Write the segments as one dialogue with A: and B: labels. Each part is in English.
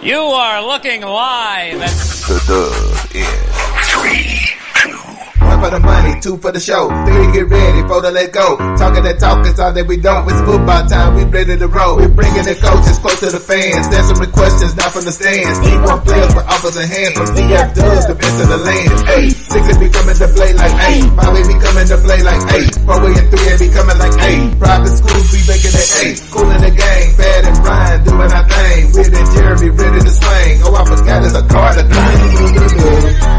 A: You are looking live at
B: The dub is 3, 2.
C: One for the money, two for the show, three get ready, four to let go. Talking that talk is all that we don't. It's football time, we ready to roll. We bringing the coaches close to the fans, answering questions not from the stands. D1 players with offers in hand, from CF Dubs, the best of the land. Hey, 6 be coming to play like 8, 5 be coming to play like 8, 4 and 3 be coming like 8. Private schools be making it 8, cool in the game, Bad and Brian doing our thing. Weird and Jeremy ready to swing. Oh, I forgot it's a card of thing.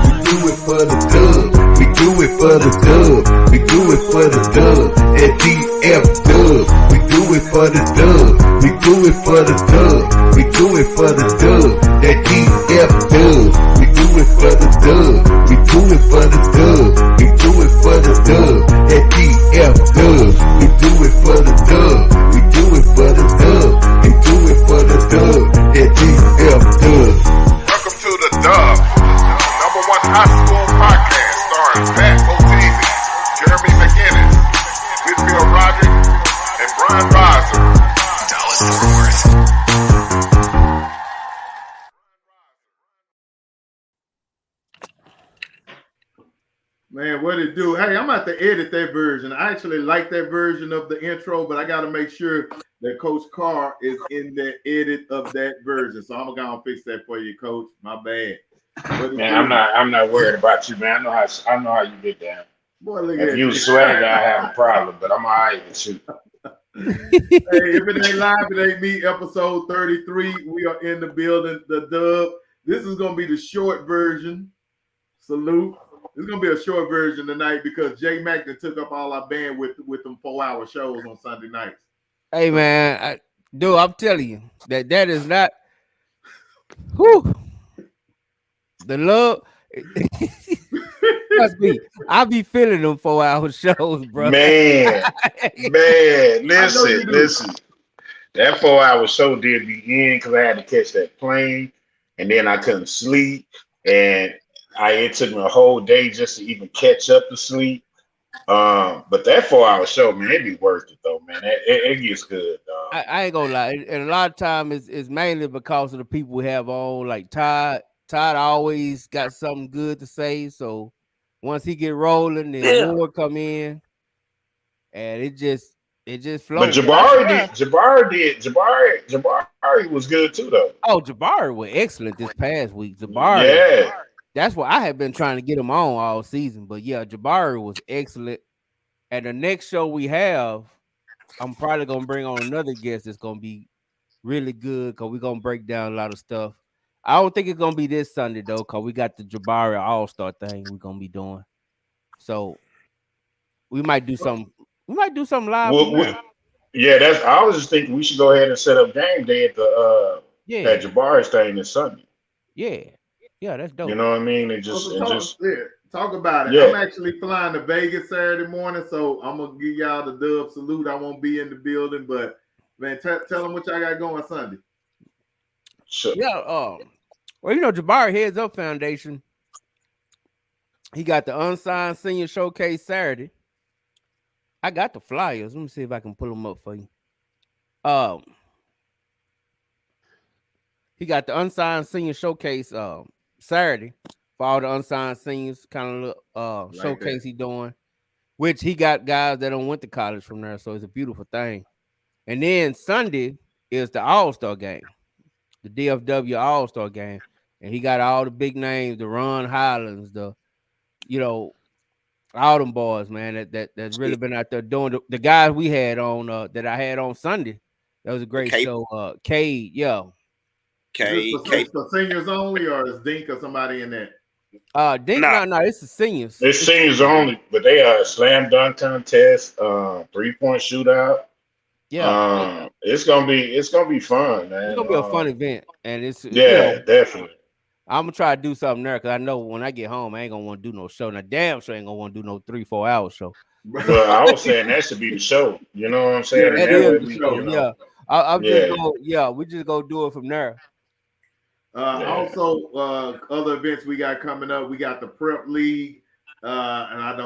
C: We do it for the dub. We do it for the dub. We do it for the dub. At DF Dub. We do it for the dub. We do it for the dub. We do it for the dub. At DF Dub. We do it for the dub. We do it for the dub. We do it for the dub. At DF Dub. We do it for the dub. We do it for the dub. We do it for the dub. At DF Dub.
B: Welcome to the dub, #1 high school podcast starring Pat O'Teasy, Jeremy McInnes, Whitfield Roderick, and Brian Riser. Dallas Fort Worth.
D: Man, what it do? Hey, I'm about to edit that version. I actually like that version of the intro, but I got to make sure that Coach Carr is in the edit of that version. So I'm gonna fix that for you, Coach. My bad.
E: Man, I'm not worried about you, man. I know how you get down.
D: Boy, look
E: If
D: at
E: you swag, I have a problem, but I'm all right with you.
D: Hey, if it ain't live, it ain't me. Episode 33. We are in the building. The dub. This is gonna be the short version. Salute. It's gonna be a short version tonight because Jay Mack took up all our bandwidth with them 4-hour shows on Sunday nights.
F: Hey man, I'm telling you that is not. Whew, the love. Trust me, I be feeling them 4-hour shows, bro.
E: Man, listen. That 4-hour show did me in because I had to catch that plane, and then I couldn't sleep, and it took me a whole day just to even catch up to sleep. But that 4-hour show, man, it be worth it though, man. It gets good.
F: I ain't gonna lie, and a lot of time it's mainly because of the people we have on. Like Todd always got something good to say. So once he get rolling, then Ward come in, and it just flows.
E: But Jabari was good too though.
F: Oh, Jabari was excellent this past week. Jabari,
E: yeah.
F: That's what I have been trying to get him on all season. But yeah, Jabari was excellent. And the next show we have, I'm probably gonna bring on another guest that's gonna be really good because we're gonna break down a lot of stuff. I don't think it's gonna be this Sunday though, because we got the Jabari All-Star thing we're gonna be doing. So we might do something. We might do something live.
E: I was just thinking we should go ahead and set up game day at the that Jabari's thing this Sunday.
F: Yeah, that's dope.
E: You know what I mean?
D: Talk about it.
E: Yeah.
D: I'm actually flying to Vegas Saturday morning, so I'm gonna give y'all the dub salute. I won't be in the building, but man, tell them what y'all got going Sunday.
E: Sure.
F: Yeah, well, you know, Jabari Heads Up Foundation. He got the Unsigned Senior Showcase Saturday. I got the flyers. Let me see if I can pull them up for you. He got the Unsigned Senior Showcase Saturday for all the unsigned seniors, kind of showcase he doing, which he got guys that don't went to college from there, so it's a beautiful thing. And then Sunday is the All-Star game, the DFW All-Star game, and he got all the big names, the Ron Highlands, all them boys, man, that's really been out there doing the guys we had on that I had on Sunday. That was a great show. Cade, yeah.
D: Is for seniors only, or is Dink or somebody in there?
F: Dink, no, it's the seniors.
E: It's seniors only, but they are slam dunk contest, 3-point shootout.
F: Yeah,
E: it's gonna be fun, man.
F: It's gonna be a fun event, and it's
E: definitely.
F: I'm gonna try to do something there because I know when I get home, I ain't gonna want to do no show. Now, damn sure ain't gonna want to do no 3-4 hour show.
E: Well, I was saying that should be the show. You know what I'm saying?
F: That is the show. We just go do it from there.
D: Also, other events we got coming up. We got the Prep League, and I have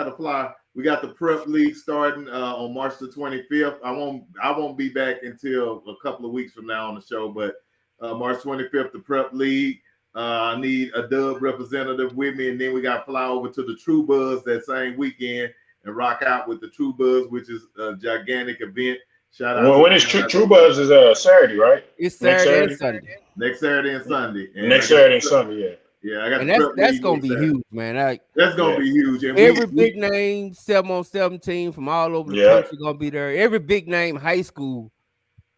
D: to fly. We got the Prep League starting on March the 25th. I won't be back until a couple of weeks from now on the show, but March 25th, the Prep League. I need a Dub representative with me, and then we got to fly over to the True Buzz that same weekend and rock out with the True Buzz, which is a gigantic event. Shout out.
E: Well, when is True Buzz is Saturday, right?
F: It's Saturday and Sunday.
D: Next Saturday and Sunday. And
E: Next Saturday and Sunday, yeah.
D: Yeah, I got.
F: And that's gonna be huge, man.
D: That's gonna be huge. And
F: every big name 7-on-7 from all over the country gonna be there. Every big name high school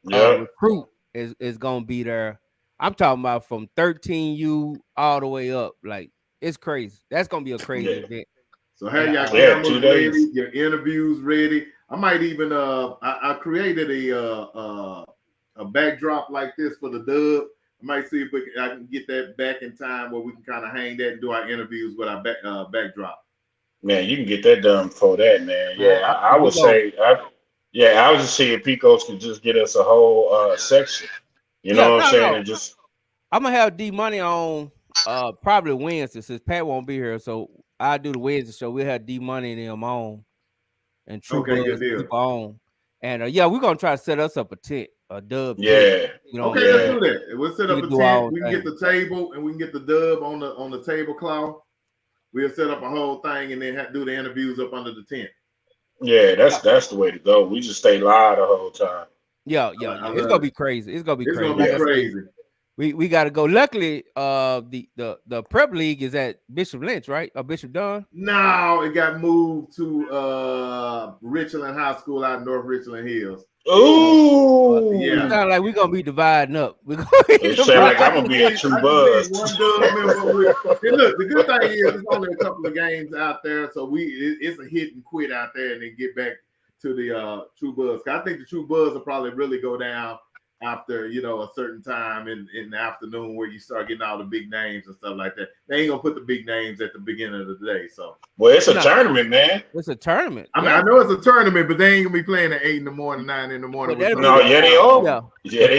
F: recruit is gonna be there. I'm talking about from 13U all the way up. Like, it's crazy. That's gonna be a crazy event.
D: So have y'all cameras ready, your interviews ready. I might even I created a backdrop like this for the Dub. I might see if I can get that back in time where we can kind of hang that and do our interviews with our backdrop.
E: Man, you can get that done before that, man. Yeah, I would say, I was just seeing Picos could just get us a whole section. You know what I'm saying? And just
F: I'm gonna have D Money on probably Wednesday since Pat won't be here. So I'll do the Wednesday show. We'll have D Money and them on and True Buzz people on. And we're gonna try to set us up a tent. A Dub.
E: Yeah.
F: You know,
D: let's do that. We'll set up a tent. We can get the table and we can get the Dub on the tablecloth. We'll set up a whole thing and then do the interviews up under the tent.
E: Yeah, that's the way to go. We just stay live the whole time.
F: Yeah. It's gonna be crazy. It's gonna be
D: crazy.
F: We got to go. Luckily, the Prep League is at Bishop Lynch, right? Or Bishop Dunn?
D: No, it got moved to Richland High School out in North Richland Hills.
E: Ooh,
F: yeah. It sounds like we're gonna be dividing up.
E: It sounds like I'm gonna be a True Buzz.
D: Hey, look, the good thing is there's only a couple of games out there, so it's a hit and quit out there, and then get back to the True Buzz. I think the True Buzz will probably really go down after a certain time in the afternoon where you start getting all the big names and stuff like that. They ain't gonna put the big names at the beginning of the day. So
E: it's a tournament, man.
F: It's a tournament.
D: I mean, I know it's a tournament, but they ain't gonna be playing at 8 in the morning, 9 in the morning.
E: They are. Yeah, they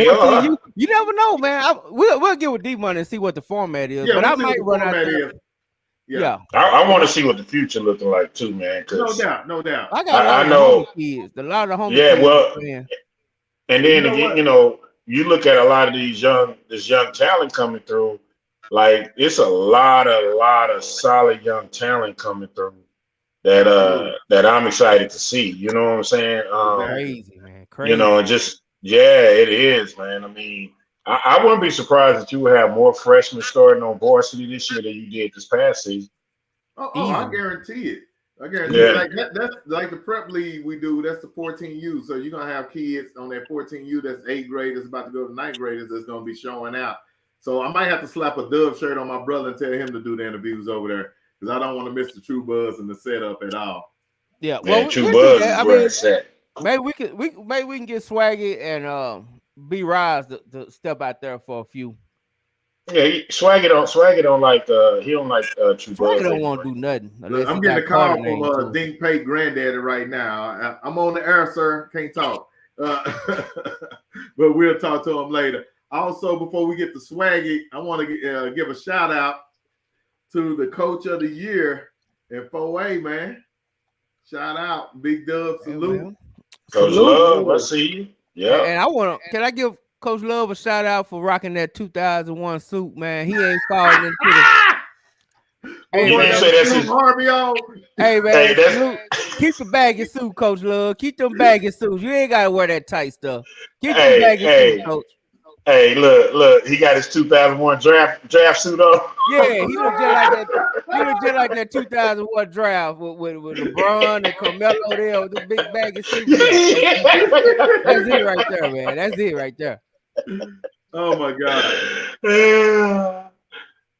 E: are.
F: You never know, man. We'll get with D Money and see what the format is. Yeah, but I might run out there.
D: Yeah.
E: I want to see what the future looking like too, man.
D: No doubt.
F: I know kids. A lot of homies.
E: Yeah, well. And then again, you look at a lot of this young talent coming through. Like, it's a lot of solid young talent coming through that I'm excited to see. You know what I'm saying?
F: Crazy, man. Crazy.
E: And just it is, man. I mean, I wouldn't be surprised if you would have more freshmen starting on varsity this year than you did this past season.
D: I guarantee it. That's like the Prep League we do. That's the 14U. So you're gonna have kids on that 14U that's 8th graders about to go to 9th graders that's gonna be showing out. So I might have to slap a Dub shirt on my brother and tell him to do the interviews over there because I don't want to miss the True Buzz and the setup at all.
F: Yeah,
E: well, True Buzz is where it's at.
F: Maybe we can get Swaggy and B Rise to step out there for a few.
E: Yeah, Swaggy don't like he don't like True Buzz.
F: Swaggy don't want to do nothing.
D: I'm getting a call from Dink Pate granddaddy right now. I'm on the air, sir. Can't talk. But we'll talk to him later. Also, before we get to Swaggy, I want to give a shout out to the coach of the year in 4A, man. Shout out, Big Dub, salute.
E: Coach Love, I see you. Yeah.
F: And can I give Coach Love a shout out for rocking that 2001 suit, man. He ain't falling into the. Hey, man, keep the baggy suit, Coach Love. Keep them baggy suits. You ain't gotta wear that tight stuff. Keep them baggy suits, Coach.
E: Hey, look, he got his 2001 draft suit on.
F: Yeah, he looked just like that. He looked just like that 2001 draft with LeBron and Carmelo there with the big baggy suit. That's it right there, man. That's it right there.
D: Oh my God.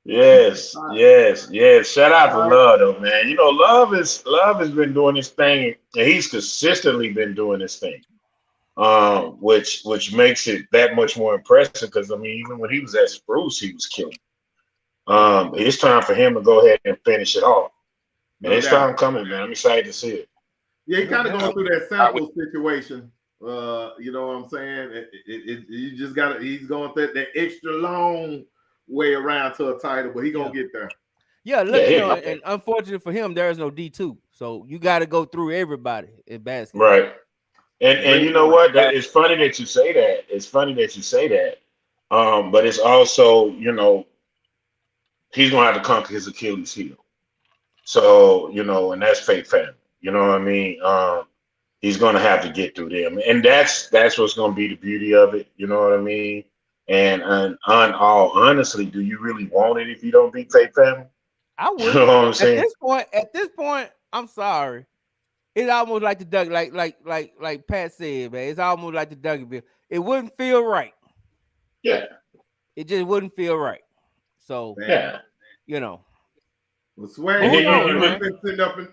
E: Yes. Shout out to Love though, man. Love has been doing this thing, and he's consistently been doing this thing. Which makes it that much more impressive because I mean, even when he was at Spruce, he was killing. It's time for him to go ahead and finish it off. And it's time coming, man. I'm excited to see it.
D: Yeah, he kind of going through that sample situation. You know what I'm saying? You just got to. He's going through that extra long way around to a title, but he gonna get there.
F: Yeah, look, and unfortunately for him, there is no D2, so you got to go through everybody in basketball.
E: Right. And you know what? It's funny that you say that. It's funny that you say that. But it's also, he's gonna have to conquer his Achilles heel. So, and that's fake family. You know what I mean? He's gonna have to get through them. And that's what's gonna be the beauty of it, you know what I mean? And on all honestly, do you really want it if you don't beat fake family?
F: I
E: You
F: would.
E: know what I'm
F: At
E: saying?
F: this point, I'm sorry. It's almost like the Doug, like Pat said, man. It's almost like the Dougie. It wouldn't feel right.
E: Yeah.
F: It just wouldn't feel right. So,
E: Yeah.
D: Well,
F: Who
D: Swag,
F: knows, man?
D: been sitting up in.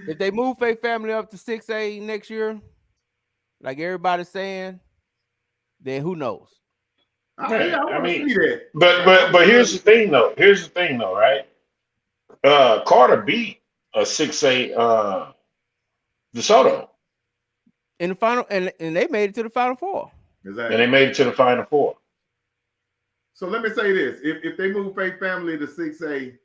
F: If they move Fake Family up to 6A next year, like everybody's saying, then who knows?
D: I want to see that.
E: But here's the thing though. Right? Carter beat a 6A DeSoto.
F: In the final, and they made it to the Final Four.
D: Exactly.
E: And they made it to the Final Four.
D: So let me say this: if they move Fake Family to 6A,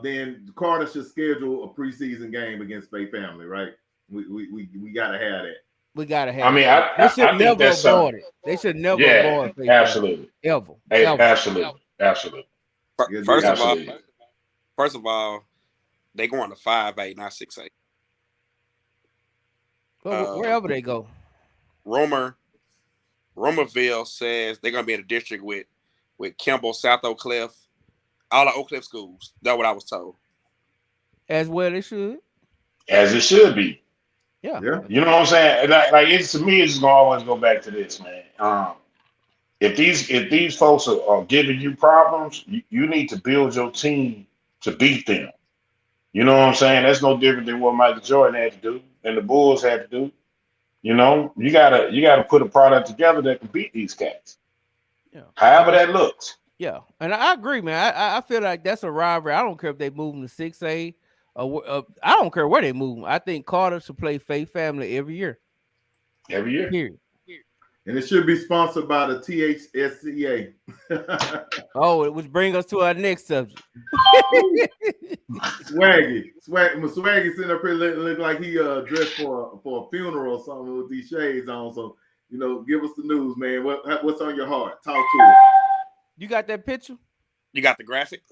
D: then Carter should schedule a preseason game against Fake Family, right? We gotta have that.
F: We gotta have.
E: I mean,
F: they should
E: I think
F: never
E: that's
F: avoid it. They should never avoid Fake
E: absolutely.
F: Family. Ever.
E: Hey,
F: Ever.
E: absolutely.
G: First of all, they going to 5A, not 6A.
F: But wherever they go.
G: Romerville says they're gonna be in a district with Kimball, South Oak Cliff, all the Oak Cliff schools. That's what I was told.
F: As well they should.
E: As it should be.
F: Yeah.
E: You know what I'm saying? Like it's, to me, it's gonna always go back to this, man. If these folks are giving you problems, you need to build your team to beat them. You know what I'm saying? That's no different than what Michael Jordan had to do and the Bulls had to do. You gotta put a product together that can beat these cats.
F: Yeah.
E: However that looks.
F: Yeah, and I agree, man. I feel like that's a rivalry. I don't care if they move them to 6A. I don't care where they move them. I think Carter should play Fake Family every year.
E: Every year.
F: Period.
D: And it should be sponsored by the THSCA.
F: Which brings us to our next subject.
D: Swaggy sitting up here look like he dressed for a funeral or something with these shades on. So give us the news, man. What's on your heart? Talk to it.
F: You got that picture?
G: You got the graphic?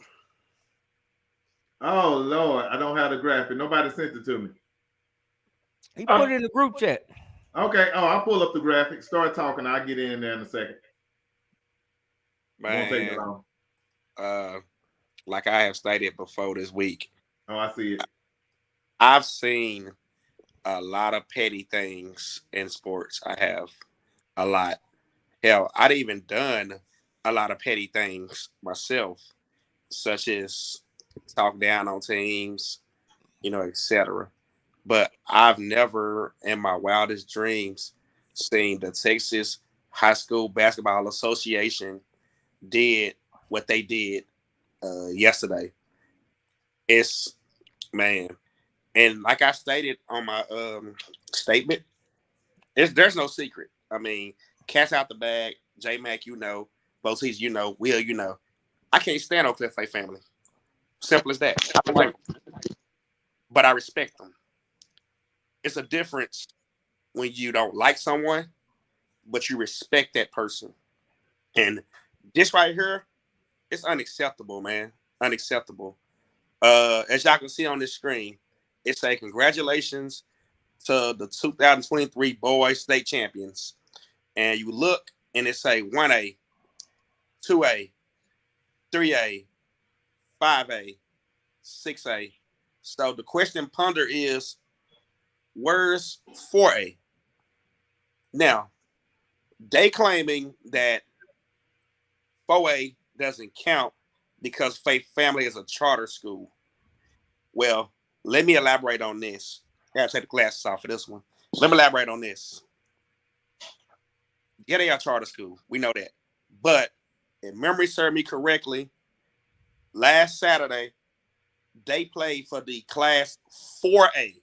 D: Oh Lord, I don't have the graphic. Nobody sent it to me.
F: He put it in the group chat.
D: Okay. Oh, I'll pull up the graphic. Start talking. I'll get in there in a second.
G: Man,
D: won't take me long.
G: Like I have stated before this week.
D: Oh, I see it.
G: I've seen a lot of petty things in sports. I have a lot. Hell, I'd even done a lot of petty things myself, such as talk down on teams, etc. But I've never in my wildest dreams seen the Texas High School Basketball Association did what they did yesterday. It's, man. And like I stated on my statement, there's no secret. I mean, cat's out the bag. J-Mac, Bosees, Will, I can't stand Oak Cliff Fake Family. Simple as that. I don't like them. But I respect them. It's a difference when you don't like someone, but you respect that person. And this right here, it's unacceptable, man. Unacceptable. As y'all can see on this screen, it say congratulations to the 2023 boys state champions. And you look and it say 1A, 2A, 3A, 5A, 6A. So the question ponder is, where's 4A? Now, they claiming that 4A doesn't count because Faith Family is a charter school. Well, let me elaborate on this. I gotta take the glasses off for this one. Let me elaborate on this. Yeah, they are charter school. We know that. But if memory served me correctly, last Saturday, they played for the class 4A.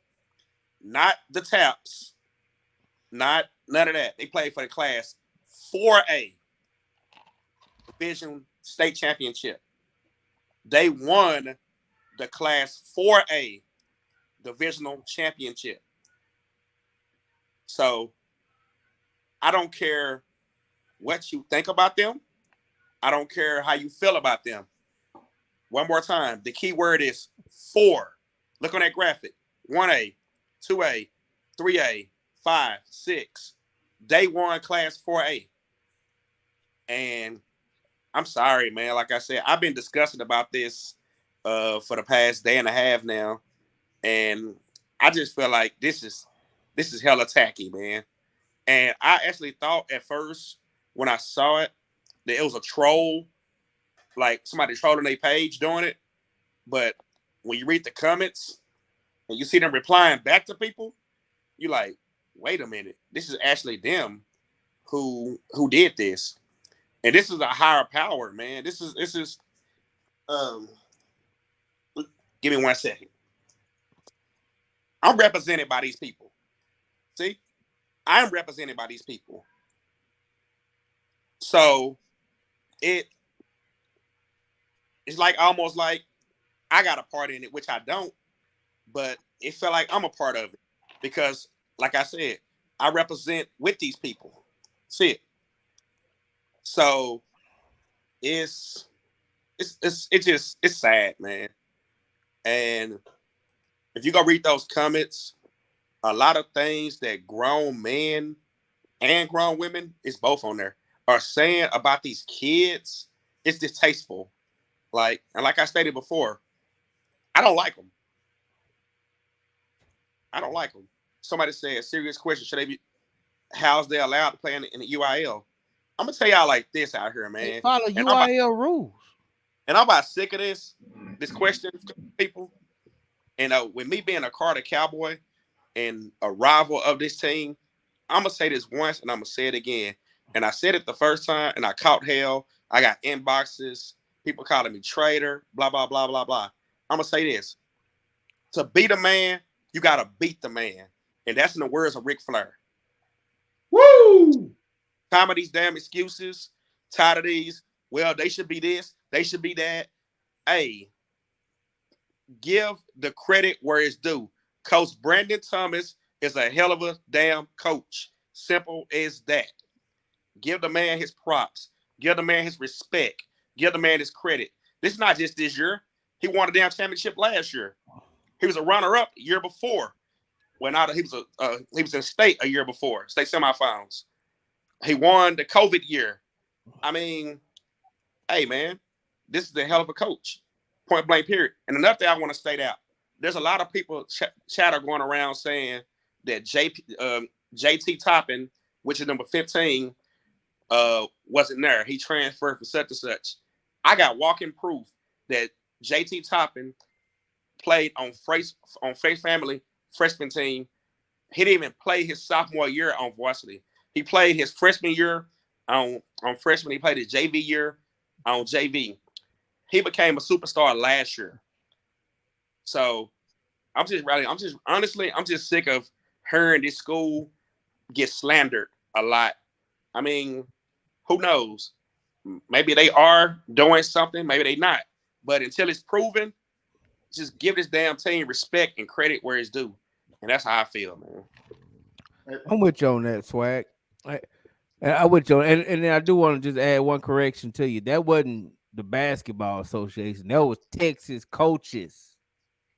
G: Not the TAPS. None of that. They played for the class 4A. Division state championship. They won the class 4A divisional championship. So I don't care what you think about them. I don't care how you feel about them. One more time. The key word is 4. Look on that graphic. 1A, 2A, 3A, 5, 6. Day 1, class 4A. And I'm sorry, man. Like I said, I've been discussing about this for the past day and a half now. And I just feel like this is hella tacky, man. And I actually thought at first when I saw it that it was a troll, like somebody trolling their page doing it. But when you read the comments and you see them replying back to people, you're like, wait a minute, this is actually them who did this. And this is a higher power, man. This is give me 1 second. I'm represented by these people. See? I'm represented by these people. So it's like almost like I got a part in it, which I don't, but it felt like I'm a part of it because, like I said, I represent with these people. See it. So it's sad, man. And if you go read those comments, a lot of things that grown men and grown women, is both on there, are saying about these kids, it's distasteful. Like I stated before, I don't like them. I don't like them. Somebody said, serious question, should they be, how's they allowed to play in the UIL? I'm gonna tell y'all like this out here, man.
F: They follow UIL rules.
G: And I'm about sick of this question from people. And with me being a Carter Cowboy and a rival of this team, I'm gonna say this once and I'm gonna say it again. And I said it the first time and I caught hell. I got inboxes, people calling me traitor, blah, blah, blah, blah, blah. I'm gonna say this. To beat a man, you gotta beat the man. And that's in the words of Ric Flair.
D: Woo!
G: Time of these damn excuses, tired of these, well, they should be this, they should be that. Hey, give the credit where it's due. Coach Brandon Thomas is a hell of a damn coach. Simple as that. Give the man his props. Give the man his respect. Give the man his credit. This is not just this year. He won a damn championship last year. He was a runner-up year before. He was in state a year before, state semifinals. He won the COVID year. I mean, hey, man, this is a hell of a coach. Point blank, period. And another thing I want to state out, there's a lot of people chatter going around saying that JT Toppin, which is number 15, wasn't there. He transferred for such and such. I got walking proof that JT Toppin played on Faith Family freshman team. He didn't even play his sophomore year on varsity. He played his freshman year on freshman. He played his JV year on JV. He became a superstar last year. So I'm just sick of hearing this school get slandered a lot. I mean, who knows? Maybe they are doing something, maybe they not. But until it's proven, just give this damn team respect and credit where it's due. And that's how I feel, man.
F: I'm with you on that, Swag. I with you, and I do want to just add one correction to you. That wasn't the basketball association. That was Texas Coaches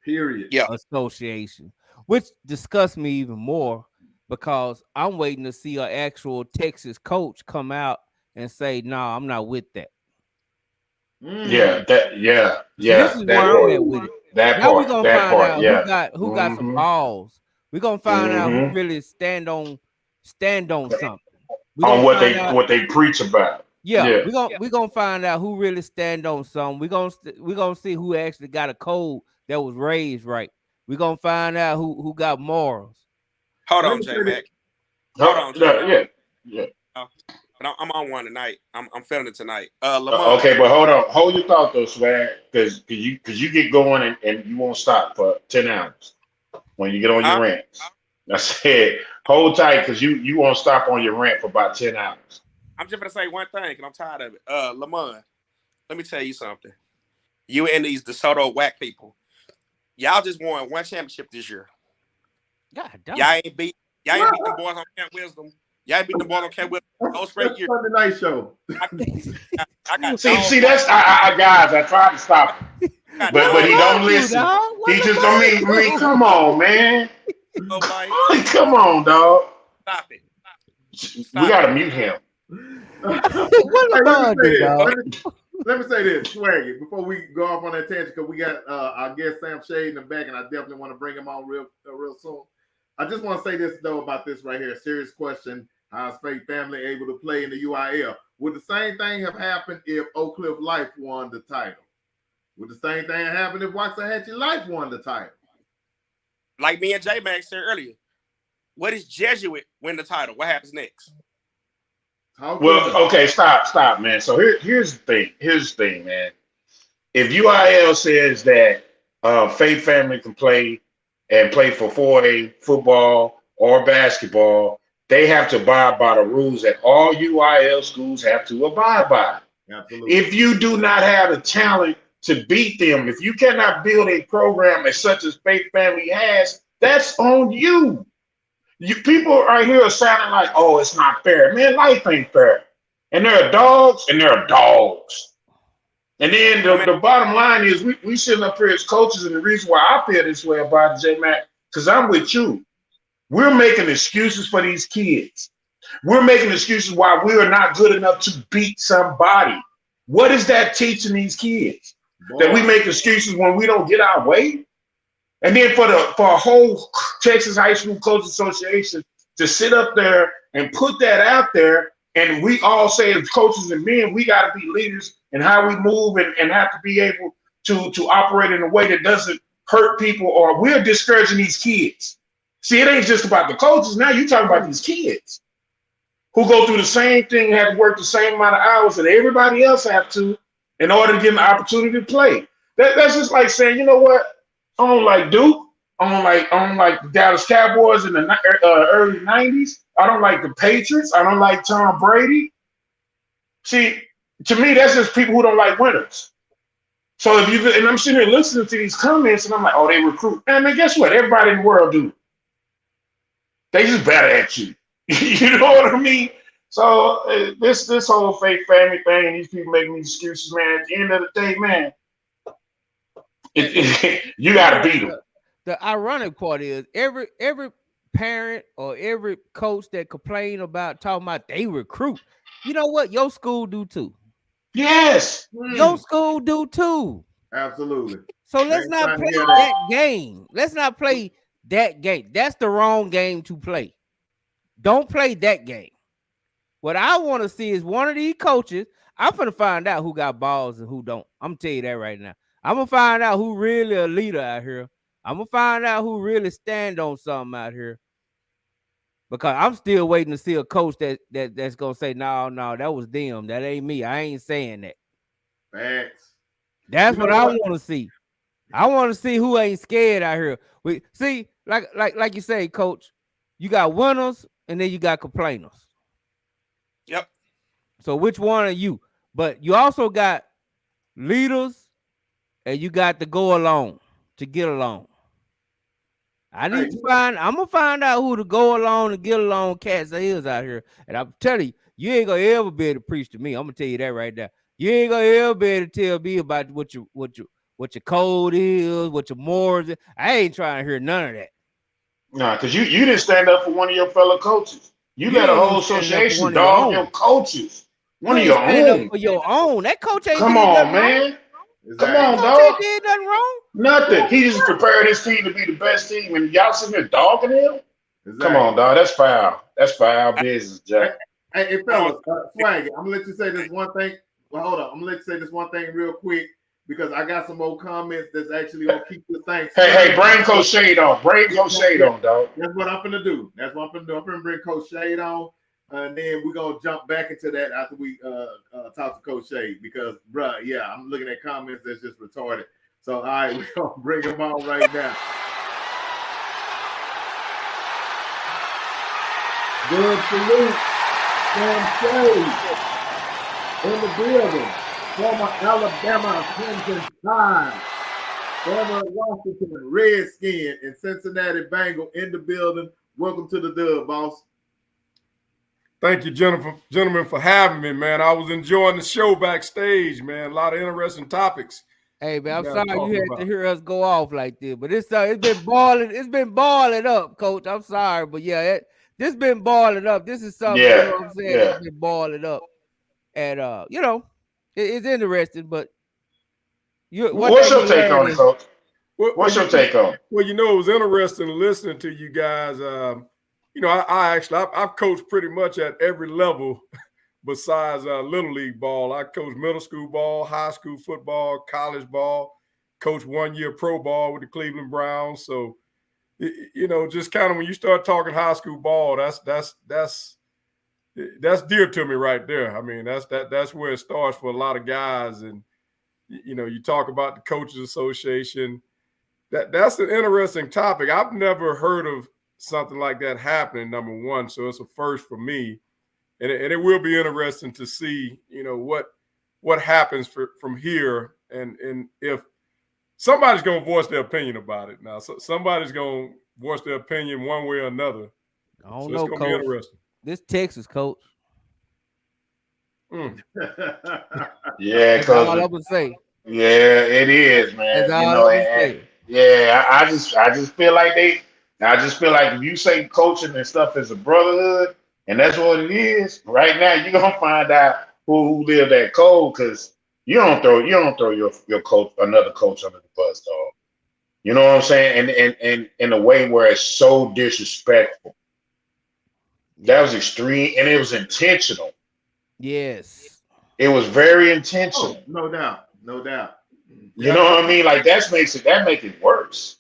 F: Association, which disgusts me even more because I'm waiting to see an actual Texas coach come out and say, "No, I'm not with that."
E: Yeah.
F: So this is where I'm at with it. Now we're gonna find out who got some balls. We're gonna find out who really stand on something.
E: On what they preach about.
F: Yeah. We're gonna find out who really stand on something. We're gonna see who actually got a code that was raised right. We're gonna find out who got morals.
G: Hold on, J-Mac.
E: Yeah.
G: I'm on one tonight. I'm feeling it tonight.
E: Okay, but hold on. Hold your thought though, Swag, because you get going and you won't stop for 10 hours when you get on your rants. I said, hold tight because you won't stop on your rant for about 10 hours.
G: I'm just gonna say one thing, and I'm tired of it. Lamont, let me tell you something. You and these DeSoto whack people, y'all just won one championship this year.
F: God damn.
G: Y'all ain't beat them boys on Camp Wisdom. Y'all beat the ball on Cat Williams all straight
D: That's
G: year.
D: Sunday night show.
G: I got
E: See, that's guys. I tried to stop him, but he don't listen. He just I mean, come on, man. Come on, dog.
G: Stop it.
E: We gotta mute him.
D: Let me say this, Swaggy, before we go off on that tangent, because we got our guest Sam Shade in the back, and I definitely want to bring him on real soon. I just want to say this, though, about this right here. Serious question. How is Faith Family able to play in the UIL? Would the same thing have happened if Oak Cliff Life won the title? Would the same thing happen if Waxahachie Life won the title?
G: Like me and J-Max said earlier, what is Jesuit win the title? What happens next?
E: Well, okay, stop, man. So here's the thing, man. If UIL says that Faith Family can play for 4A football or basketball, they have to abide by the rules that all UIL schools have to abide by.
D: Absolutely.
E: If you do not have the talent to beat them, if you cannot build a program as such as Faith Family has, that's on you. You people right here are sounding like, oh, it's not fair. Man, life ain't fair. And there are dogs and there are dogs. And then the bottom line is we sitting up here as coaches, and the reason why I feel this way about it, J-Mac, because I'm with you. We're making excuses for these kids. We're making excuses why we are not good enough to beat somebody. What is that teaching these kids? Boy. That we make excuses when we don't get our way? And then for a whole Texas High School Coaches Association to sit up there and put that out there, and we all say as coaches and men, we got to be leaders in how we move and have to be able to operate in a way that doesn't hurt people, or we're discouraging these kids. See, it ain't just about the coaches. Now you're talking about these kids who go through the same thing, have to work the same amount of hours that everybody else have to in order to get an opportunity to play. That's just like saying, you know what? I don't like Duke. I don't like the Dallas Cowboys in the early 90s. I don't like the Patriots. I don't like Tom Brady. See, to me, that's just people who don't like winners. So and I'm sitting here listening to these comments, and I'm like, oh, they recruit. And then guess what? Everybody in the world do. They just better at you. You know what I mean? So this whole Faith Family thing, and these people making these excuses, man. At the end of the day, man, you got to beat them.
F: The ironic part is every parent or every coach that complain about talking about they recruit, you know what? Your school do too.
E: Yes.
F: Your school do too.
D: Absolutely.
F: So let's not play that game. Let's not play that game. That's the wrong game to play. Don't play that game. What I want to see is one of these coaches. I'm going to find out who got balls and who don't. I'm going to tell you that right now. I'm going to find out who really a leader out here. I'm going to find out who really stand on something out here. Because I'm still waiting to see a coach that's going to say, no, that was them. That ain't me. I ain't saying that.
D: Facts.
F: That's what I want to see. I want to see who ain't scared out here. We see, like you say, Coach, you got winners and then you got complainers.
G: Yep.
F: So which one are you? But you also got leaders and you got to go along to get along. I'm gonna find out who to go along and get along cats is out here. And I'm telling you, you ain't gonna ever be able to preach to me. I'm gonna tell you that right now. You ain't gonna ever be able to tell me about what your code is, what your morals is. I ain't trying to hear none of that.
E: Nah, because you didn't stand up for one of your fellow coaches. You let a whole association dog your coaches. One of your own.
F: For your own. That coach ain't
E: come on, man. Come on, dog.
F: Ain't did nothing wrong.
E: Nothing. He just prepared his team to be the best team, and y'all sitting there dogging him. Exactly. Come on, dog. That's foul. That's foul business, Jack.
D: Hey, fellas, Swaggy, I'm gonna let you say this one thing. Well, hold on. I'm gonna let you say this one thing real quick because I got some more comments that's actually gonna keep the thing.
E: Hey, bring Coach Shade on. Bring Coach Shade on, dog.
D: That's what I'm gonna do. I'm gonna bring Coach Shade on. And then we're going to jump back into that after we talk to Coach Shade because, bruh, yeah, I'm looking at comments that's just retarded. So, all right, we're going to bring them on right now. Good salute. Sam Shade in the building. Former Alabama Crimson Tide. Former Washington Redskin and Cincinnati Bengal in the building. Welcome to the Dub, boss.
H: Thank you, gentlemen, for having me, man. I was enjoying the show backstage, man. A lot of interesting topics.
F: Hey man, I'm
H: guys
F: sorry you
H: talking
F: had
H: about.
F: to hear us go off like this, but it's been balling. It's been balling up, Coach. I'm sorry, but yeah, this been balling up. This is something, you know what I'm saying, that's been balling up, and you know, it's interesting. But
E: what's your take on it, Coach? What's your take on it?
H: Well, you know, it was interesting listening to you guys. You know, I've coached pretty much at every level besides Little League ball. I coached middle school ball, high school football, college ball, coached 1 year pro ball with the Cleveland Browns. So, you know, just kind of when you start talking high school ball, that's dear to me right there. I mean, that's where it starts for a lot of guys. And, you know, you talk about the Coaches Association. That's an interesting topic. I've never heard of something like that happening, number one. So it's a first for me. And it will be interesting to see, you know, what happens from here. And if somebody's going to voice their opinion about it now, so somebody's going to voice their opinion one way or another.
F: I don't know, Coach. Be interesting. This Texas, Coach.
E: Yeah,
F: that's all I would say.
E: Yeah, it is, man.
F: That's all I would say.
E: Yeah, I just feel like if you say coaching and stuff is a brotherhood, and that's what it is, right now you're gonna find out who lived that code, because you don't throw your coach, another coach, under the bus, dog. You know what I'm saying? And in a way where it's so disrespectful. That was extreme, and it was intentional.
F: Yes.
E: It was very intentional.
D: Oh, no doubt.
E: You know what I mean? Like that make it worse.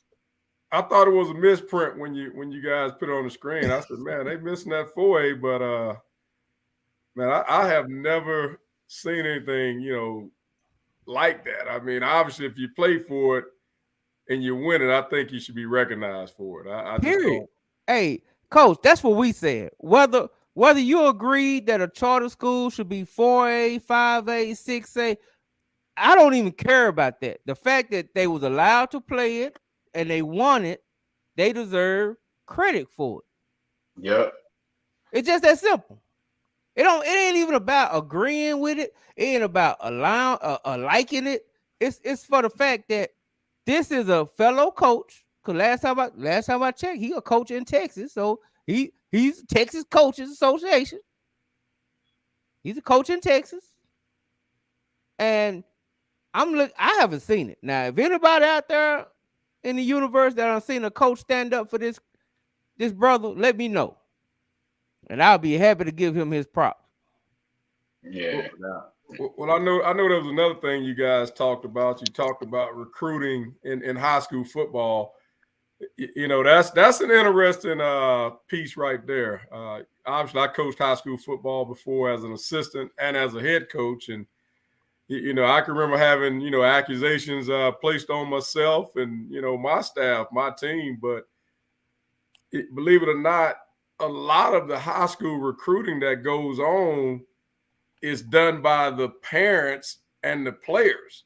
H: I thought it was a misprint when you guys put it on the screen. I said, man, they missing that 4A, but man, I have never seen anything, you know, like that. I mean, obviously, if you play for it and you win it, I think you should be recognized for it. I just don't.
F: Hey, Coach, that's what we said. Whether you agree that a charter school should be 4A, 5A, 6A, I don't even care about that. The fact that they was allowed to play it and they won it, they deserve credit for it.
E: Yep.
F: It's just that simple. It ain't even about agreeing with it. It ain't about liking it. It's for the fact that this is a fellow coach. Cause last time I checked, he a coach in Texas. So he's Texas Coaches Association. He's a coach in Texas. And I haven't seen it. Now, if anybody out there in the universe that I've seen a coach stand up for this brother, let me know. And I'll be happy to give him his props.
E: Yeah.
H: Well, I know there was another thing you guys talked about. You talked about recruiting in high school football. You know, that's an interesting piece right there. Obviously, I coached high school football before as an assistant and as a head coach. And, you know, I can remember having, you know, accusations placed on myself and, you know, my staff, my team. But believe it or not, a lot of the high school recruiting that goes on is done by the parents and the players.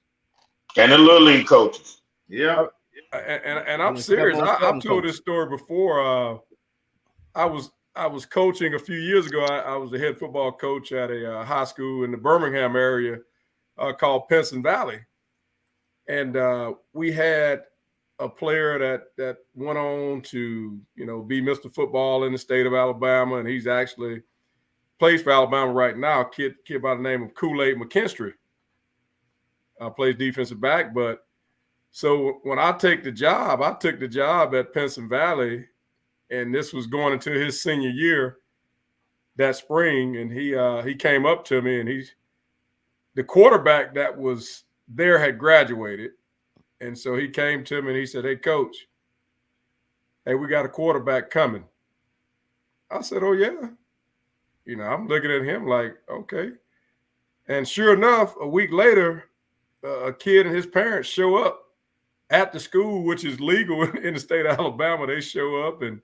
E: And the Little League coaches.
D: Yeah.
H: And I'm serious. I've told this story before. I was coaching a few years ago. I was the head football coach at a high school in the Birmingham area called Pinson Valley. And we had a player that went on to, you know, be Mr. Football in the state of Alabama. And he's actually plays for Alabama right now, a kid by the name of Kool-Aid McKinstry. Plays defensive back. But so when I took the job at Pinson Valley, and this was going into his senior year that spring. And he came up to me, and the quarterback that was there had graduated. And so he came to me and he said, "Hey, coach, hey, we got a quarterback coming." I said, "Oh, yeah." You know, I'm looking at him like, okay. And sure enough, a week later, a kid and his parents show up at the school, which is legal in the state of Alabama. They show up, and,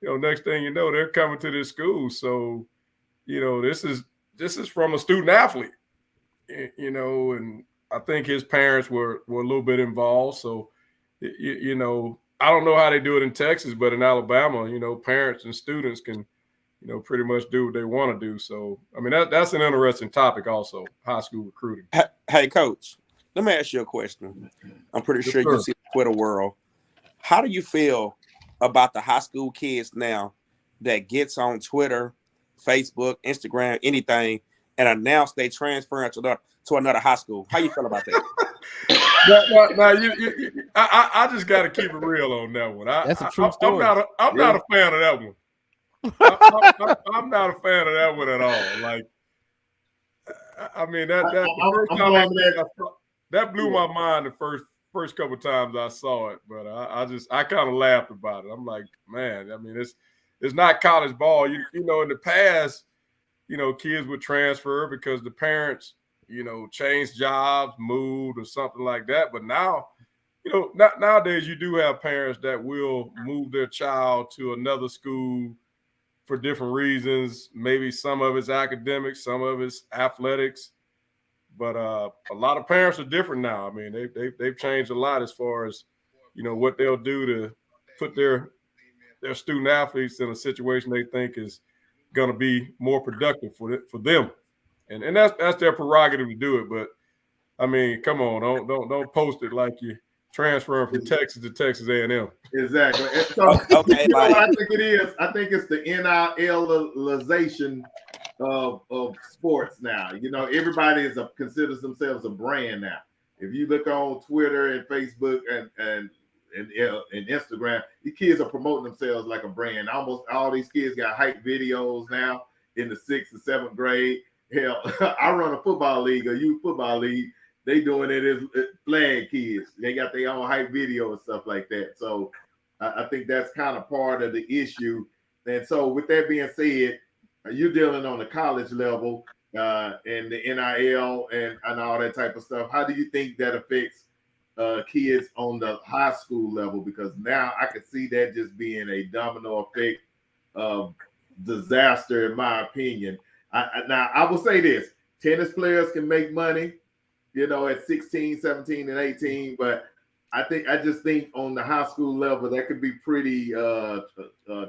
H: you know, next thing you know, they're coming to this school. So, you know, this is from a student athlete, you know, and I think his parents were a little bit involved. So, you know, I don't know how they do it in Texas, but in Alabama, you know, parents and students can pretty much do what they want to do. So, I mean, that's an interesting topic also, high school recruiting.
G: Hey, Coach, let me ask you a question. I'm pretty sure you see the Twitter world. How do you feel about the high school kids now that gets on Twitter, Facebook, Instagram, anything, and announce they transferring to another high school? How you feel about that?
H: I just got to keep it real on that one.
F: That's a true story.
H: I'm not a fan of that one. I'm not a fan of that one at all. Like, I mean, that blew my mind the first couple of times I saw it, but I kind of laughed about it. I'm like, man, I mean, it's not college ball. You know, in the past, kids would transfer because the parents, changed jobs, moved, or something like that. But now, nowadays you do have parents that will move their child to another school for different reasons. Maybe some of it's academics, some of it's athletics. But a lot of parents are different now. I mean, they've changed a lot as far as, what they'll do to put their student athletes in a situation they think is going to be more productive for them. And that's their prerogative to do it. But I mean, come on, don't post it like you transferring from Texas to Texas A&M.
D: Exactly. So,
G: okay,
D: what I think it is, I think it's the NILization of sports now. Everybody considers themselves a brand now. If you look on Twitter and Facebook and Instagram, the kids are promoting themselves like a brand. Almost all these kids got hype videos now in the 6th and 7th grade. Hell, I run a football league, a youth football league. They doing it as flag kids. They got their own hype video and stuff like that. So I think that's kind of part of the issue. And so with that being said, you're dealing on the college level and the NIL and all that type of stuff. How do you think that affects kids on the high school level? Because now I can see that just being a domino effect of disaster, in my opinion. Now, I will say this. Tennis players can make money, at 16, 17, and 18. But I just think on the high school level, that could be pretty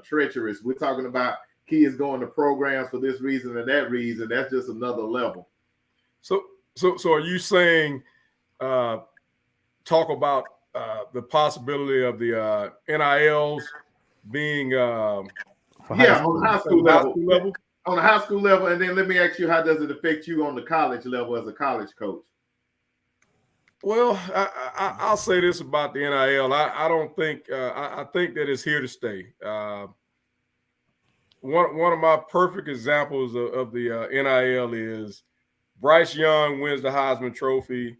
D: treacherous. We're talking about kids going to programs for this reason and that reason. That's just another level.
H: So are you saying talk about the possibility of the NILs being
D: on the high school level? On the high school level, and then let me ask you, how does it affect you on the college level as a college coach?
H: Well, I'll say this about the NIL. I don't think I think that it's here to stay. One of my perfect examples of the NIL is Bryce Young wins the Heisman Trophy.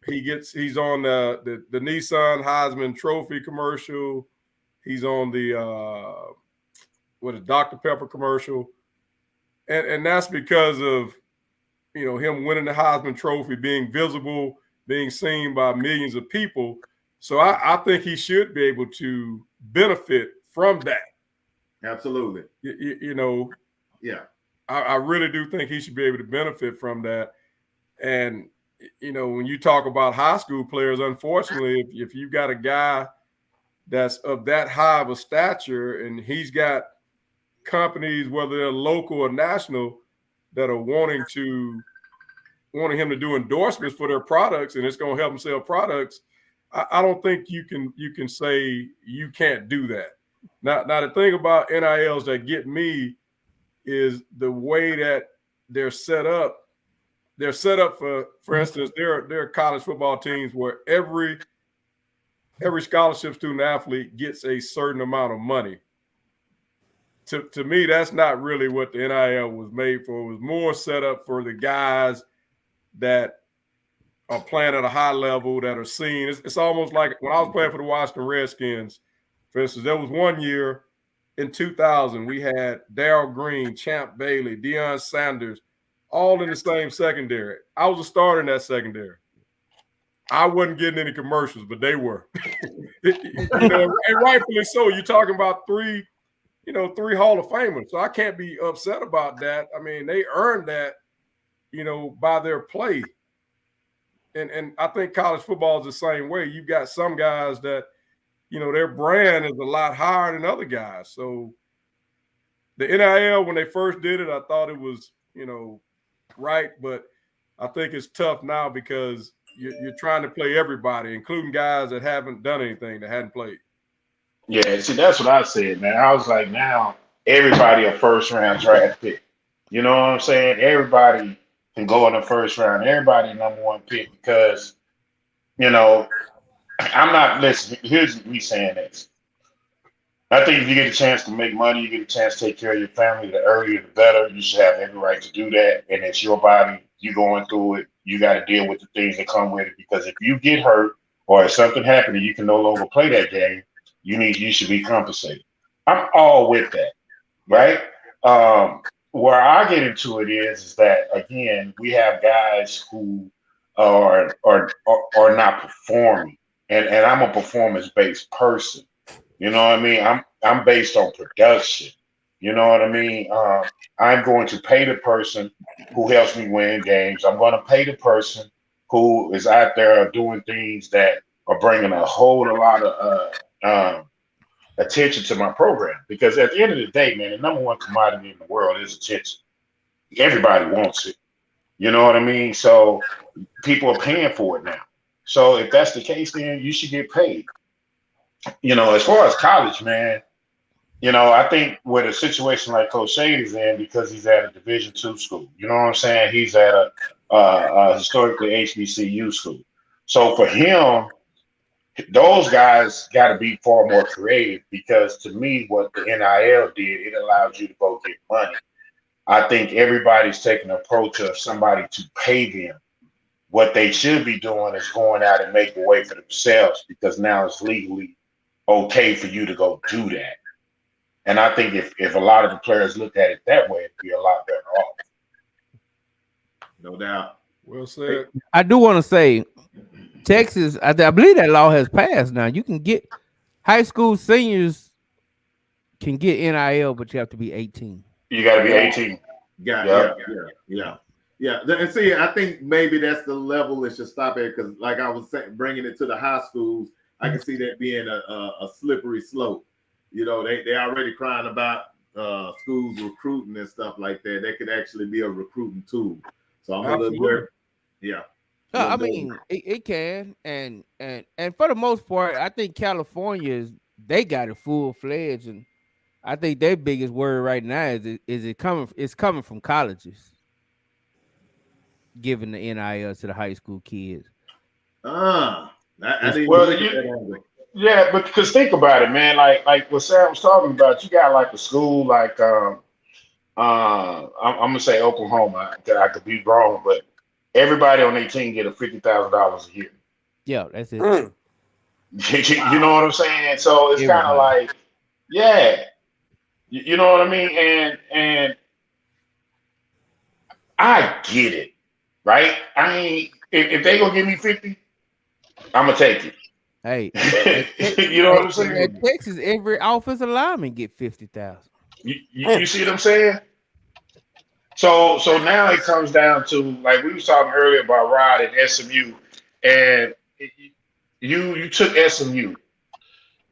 H: He's on the Nissan Heisman Trophy commercial. He's on the Dr. Pepper commercial, and that's because of him winning the Heisman Trophy, being visible, being seen by millions of people. So I think he should be able to benefit from that.
D: Absolutely.
H: Yeah. I really do think he should be able to benefit from that. And when you talk about high school players, unfortunately, if you've got a guy that's of that high of a stature and he's got companies, whether they're local or national, that are wanting him to do endorsements for their products, and it's going to help them sell products, I don't think you can say you can't do that. Now the thing about NILs that get me is the way that they're set up. They're set up for instance, there are college football teams where every scholarship student athlete gets a certain amount of money. To me, that's not really what the NIL was made for. It was more set up for the guys that are playing at a high level, that are seen. It's almost like when I was playing for the Washington Redskins, for instance, there was one year in 2000, we had Darrell Green, Champ Bailey, Deion Sanders, all in the same secondary. I was a starter in that secondary. I wasn't getting any commercials, but they were. And rightfully so. You're talking about three Hall of Famers. So I can't be upset about that. I mean, they earned that, by their play. And I think college football is the same way. You've got some guys that, their brand is a lot higher than other guys. So the NIL, when they first did it, I thought it was, right. But I think it's tough now because you're trying to play everybody, including guys that haven't done anything, that hadn't played.
E: Yeah, see, that's what I said, man. I was like, now everybody a first round draft pick. You know what I'm saying? Everybody can go in the first round. Everybody a number one pick because, I'm not, listen, here's me saying this. I think if you get a chance to make money, you get a chance to take care of your family, the earlier the better. You should have every right to do that. And it's your body. You going through it. You got to deal with the things that come with it. Because if you get hurt or if something happened and you can no longer play that game, you should be compensated. I'm all with that, right? Where I get into it is that again we have guys who are not performing, and I'm a performance based person. You know what I mean? I'm based on production. You know what I mean? I'm going to pay the person who helps me win games. I'm going to pay the person who is out there doing things that are bringing a whole lot of attention to my program. Because at the end of the day, man, the number one commodity in the world is attention. Everybody wants it. You know what I mean? So people are paying for it now. So if that's the case, then you should get paid. As far as college, man, I think with a situation like Coach Shade is in because he's at a Division II school. You know what I'm saying? He's at a historically HBCU school. So for him, those guys got to be far more creative because to me, what the NIL did, it allowed you to go get money. I think everybody's taking an approach of somebody to pay them. What they should be doing is going out and making a way for themselves because now it's legally okay for you to go do that. And I think if a lot of the players looked at it that way, it'd be a lot better off.
D: No doubt.
H: Well said.
F: I do want to say, Texas, I believe that law has passed now. You can get high school seniors can get NIL, but you have to be 18.
E: You got to be 18.
D: Yeah. And see, I think maybe that's the level it should stop at because, like I was saying, bringing it to the high schools, I can see that being a slippery slope. They already crying about schools recruiting and stuff like that. That could actually be a recruiting tool. So I'm a little worried. Yeah.
F: I mean, it can, and for the most part, I think California they got it full fledged, and I think their biggest worry right now is coming from colleges, giving the NIL to the high school kids.
E: Yeah, but because think about it, man. Like what Sam was talking about, you got like a school like I'm gonna say Oklahoma. I could be wrong, but everybody on their team get a $50,000 a year.
F: Yeah, that's it.
E: You know what I'm saying? So it's kind of like, yeah, you know what I mean? And I get it, right? I ain't if they gonna give me 50, I'm gonna take it.
F: Hey,
E: you know what I'm saying?
F: At Texas, every offensive lineman get 50,000.
E: You see what I'm saying? So now it comes down to like we was talking earlier about Rod and SMU, and you took SMU,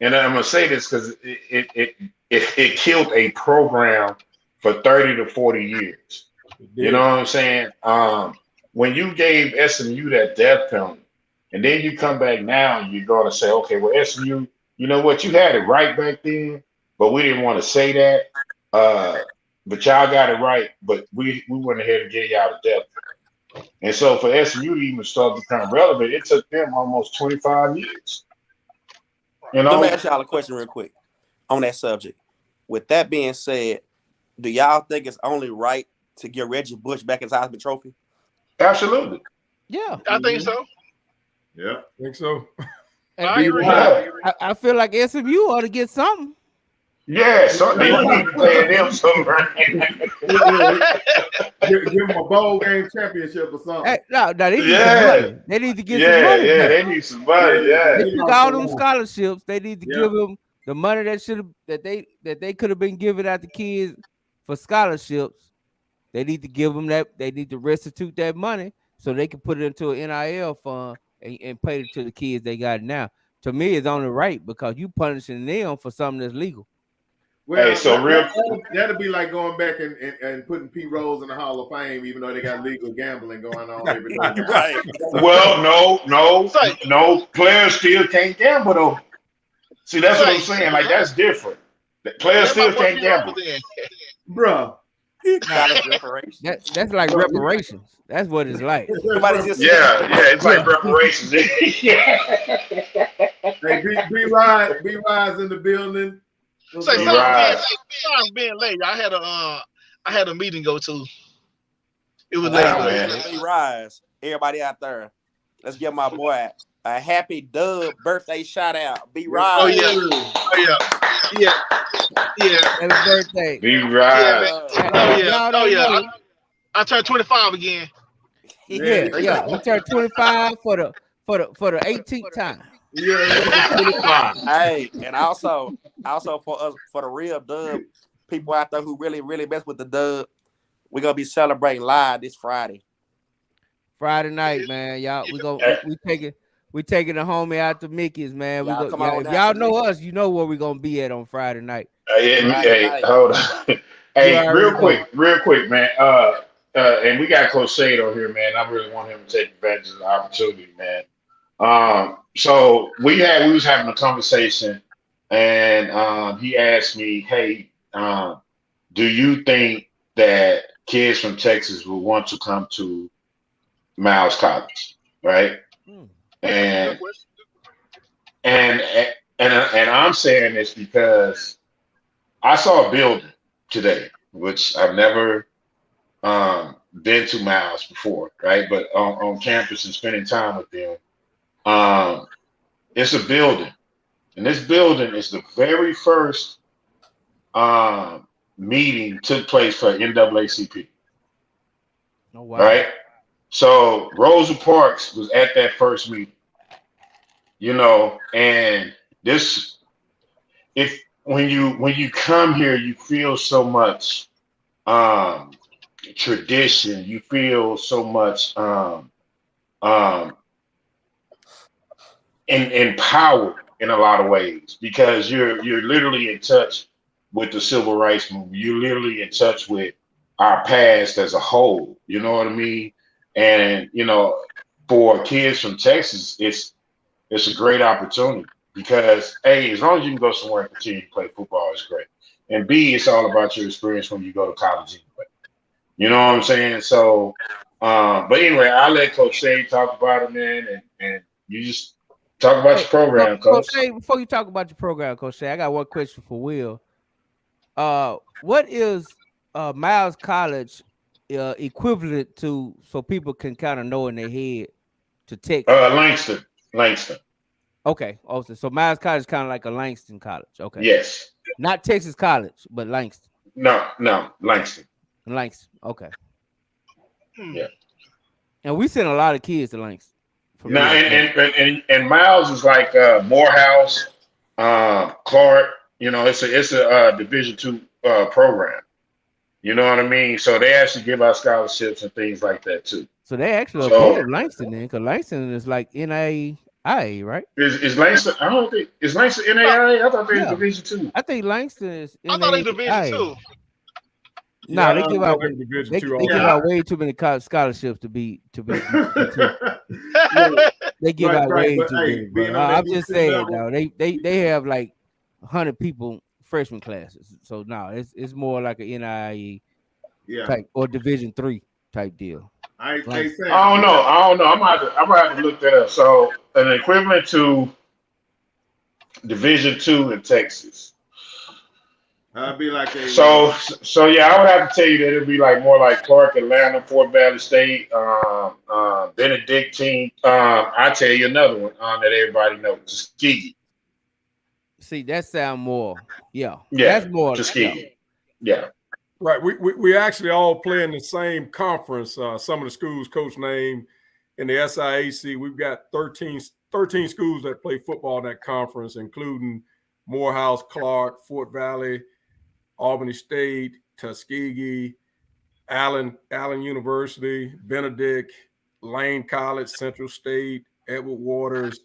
E: and I'm gonna say this because it killed a program for 30 to 40 years. You know what I'm saying? When you gave SMU that death penalty, and then you come back now and you're gonna say, okay, well SMU, you know what, you had it right back then, but we didn't want to say that. But y'all got it right, but we went ahead and gave y'all the death. And so for SMU to even start to become relevant, it took them almost 25 years.
G: Let me ask y'all a question real quick on that subject. With that being said, do y'all think it's only right to get Reggie Bush back his Heisman Trophy?
E: Absolutely.
F: Yeah.
I: I think so.
D: Yeah.
H: I think so.
I: I agree.
F: I feel like SMU ought to get something.
E: Yeah, so they need to pay them some
D: give them a bowl game championship or something.
F: Hey, no, they need some money. They need to get some money.
E: Yeah, they need some money. Yeah,
F: they took all them scholarships. They need to give them the money that they could have been giving out to kids for scholarships. They need to give them that. They need to restitute that money so they can put it into an NIL fund and pay it to the kids they got now. To me, it's only right because you punishing them for something that's legal.
D: Well,
E: Hey, so
D: that'd be like going back and putting Pete Rose in the Hall of Fame, even though they got legal gambling going on every day.
G: Right.
E: well, no, players still can't gamble though. See, that's what I'm saying. Like that's different. The players still can't gamble,
D: Bruh.
G: College reparations.
F: That's like reparations. That's what it's like.
G: Somebody just
E: yeah, it's like reparations.
D: Hey, B Rise in the building.
I: Say something being late. I had a meeting to go to. It was late.
E: man.
G: B Rise. Everybody out there, let's give my boy a happy dub birthday shout out. B Rise.
I: Yeah.
F: Happy birthday.
E: Be right.
I: I turned 25 again.
F: Yeah. He turned 25 for the 18th time.
D: Yeah.
G: Hey, and also for the real dub people out there who really mess with the dub, we're gonna be celebrating live this Friday.
F: Friday night, man. Y'all, we taking the homie out to Mickey's, man. If y'all know us, you know where we're gonna be at on Friday night.
E: Hey, hold on. Hey, real quick, man. And we got Coach Shade on here, man. I really want him to take advantage of the opportunity, man. So we was having a conversation, and he asked me, "Hey, do you think that kids from Texas will want to come to Miles College?" Right? And I'm saying this because I saw a building today, which I've never been to Miles before, right? But on campus and spending time with them, it's a building, and this building is the very first meeting took place for NAACP.
F: Oh, wow.
E: Right? So Rosa Parks was at that first meeting, and this, when you come here, you feel so much tradition, you feel so much empowered in a lot of ways, because you're literally in touch with the civil rights movement. You're literally in touch with our past as a whole. You know what I mean? And for kids from Texas, it's a great opportunity, because A, as long as you can go somewhere and continue to play football, it's great. And B, it's all about your experience when you go to college anyway. You know what I'm saying? So, but anyway, I'll let Coach Shea talk about it, man, and you just talk about your program, Coach.
F: Shea, before you talk about your program, Coach Shea, I got one question for Will. What is Miles College equivalent to, so people can kind of know in their head, to Texas?
E: Langston.
F: Okay, awesome. So Miles College is kind of like a Langston College. Okay.
E: Yes.
F: Not Texas College, but Langston.
E: No, Langston.
F: Okay.
E: Yeah.
F: And we send a lot of kids to Langston.
E: No, and Miles is like Morehouse, Clark. It's a Division II program. You know what I mean? So they actually give out scholarships and things like that too.
F: So they actually appointed Langston then, because Langston is like NAIA, right?
E: Is Langston? I don't think is Langston NAIA. I thought they were Division II.
F: I think Langston is NAIA.
I: I thought they Division II.
F: No, they give out way too many scholarships to be. They give out way too many. I'm just saying, though, they have like 100 people freshman classes. So no, it's more like an NIE type or Division III type deal.
D: I don't
E: know. I'm gonna have to look that up. So an equivalent to Division II in Texas.
D: I'd be like
E: so yeah, I would have to tell you that it'd be like more like Clark, Atlanta, Fort Valley State, Benedictine. I'll tell you another one that everybody knows, Tuskegee.
F: See, that sound more, yeah.
E: That's
F: more
E: Tuskegee. Yeah.
H: Right. We actually all play in the same conference. Some of the schools Coach named in the SIAC. We've got 13 schools that play football in that conference, including Morehouse, Clark, Fort Valley, Albany State, Tuskegee, Allen University, Benedict, Lane College, Central State, Edward Waters,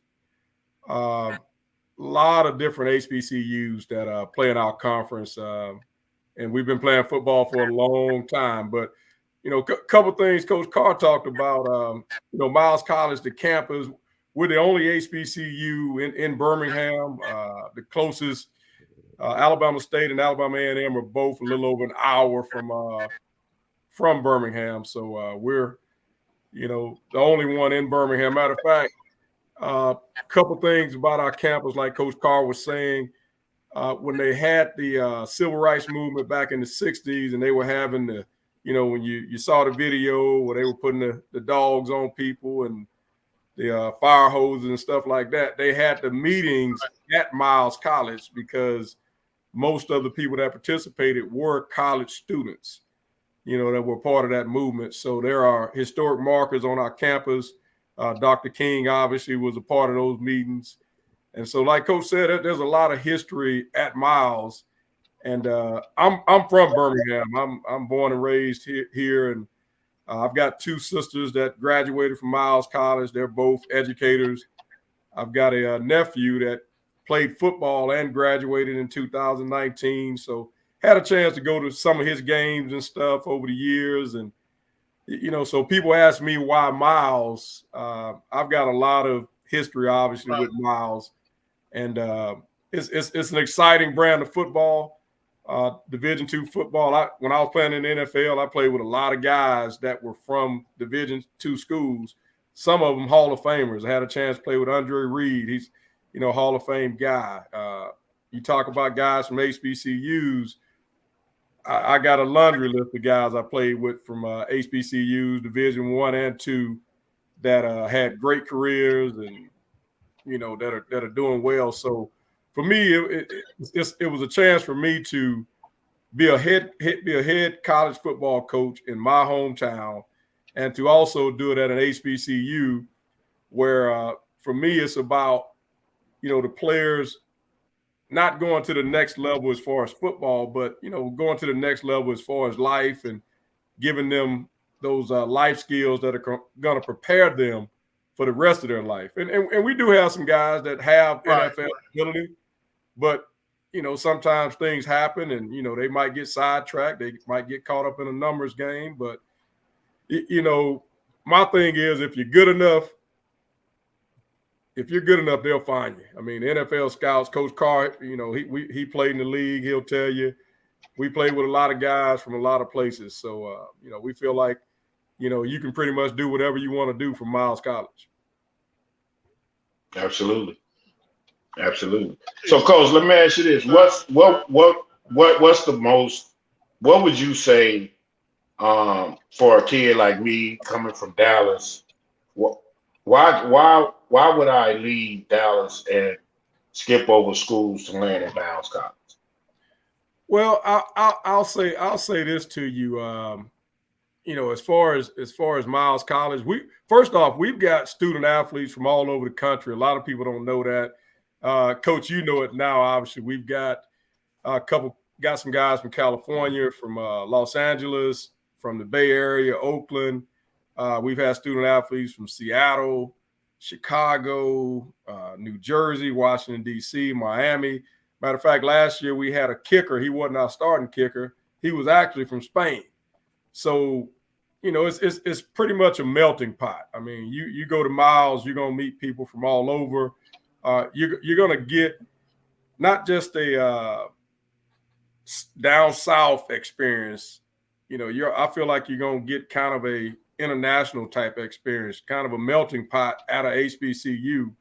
H: lot of different HBCUs that play in our conference, and we've been playing football for a long time. But a couple things Coach Carr talked about. Miles College, the campus. We're the only HBCU in Birmingham. The closest, Alabama State and Alabama A&M are both a little over an hour from Birmingham. So we're, the only one in Birmingham. Matter of fact, a couple things about our campus, like Coach Carr was saying, when they had the civil rights movement back in the 60s, and they were having the, when you saw the video where they were putting the dogs on people and the fire hoses and stuff like that, they had the meetings at Miles College because most of the people that participated were college students, that were part of that movement. So there are historic markers on our campus. Dr. King obviously was a part of those meetings. And so, like Coach said, there's a lot of history at Miles. And I'm from Birmingham. I'm born and raised here, and I've got two sisters that graduated from Miles College. They're both educators. I've got a nephew that played football and graduated in 2019. So had a chance to go to some of his games and stuff over the years. And, so people ask me why Miles. I've got a lot of history, obviously, with Miles. And it's an exciting brand of football. Division II football. When I was playing in the NFL, I played with a lot of guys that were from Division II schools. Some of them Hall of Famers. I had a chance to play with Andre Reed. He's, Hall of Fame guy. You talk about guys from HBCUs. I got a laundry list of guys I played with from HBCUs, Division I and II, that had great careers and that are doing well. So for me, it was a chance for me to be a head college football coach in my hometown, and to also do it at an HBCU, where for me it's about the players not going to the next level as far as football, but going to the next level as far as life, and giving them those life skills that are going to prepare them for the rest of their life. And we do have some guys that have NFL ability. But, sometimes things happen and, they might get sidetracked. They might get caught up in a numbers game. But, my thing is, if you're good enough, they'll find you. I mean, the NFL scouts, Coach Carr, he played in the league. He'll tell you, we played with a lot of guys from a lot of places. So, we feel like, you can pretty much do whatever you want to do from Miles College.
E: Absolutely. So, Coach, let me ask you this: what would you say for a kid like me coming from Dallas? Why would I leave Dallas and skip over schools to land at Miles College?
H: Well, I'll say this to you. As far as Miles College, we've got student athletes from all over the country. A lot of people don't know that. Coach, it now. Obviously, we've got some guys from California, from Los Angeles, from the Bay Area, Oakland. We've had student athletes from Seattle, Chicago, New Jersey, Washington, D.C., Miami. Matter of fact, last year we had a kicker. He wasn't our starting kicker. He was actually from Spain. So, it's pretty much a melting pot. I mean, you go to Miles, you're going to meet people from all over. You're going to get not just a down south experience. I feel like you're going to get kind of a international type experience, kind of a melting pot at a HBCU.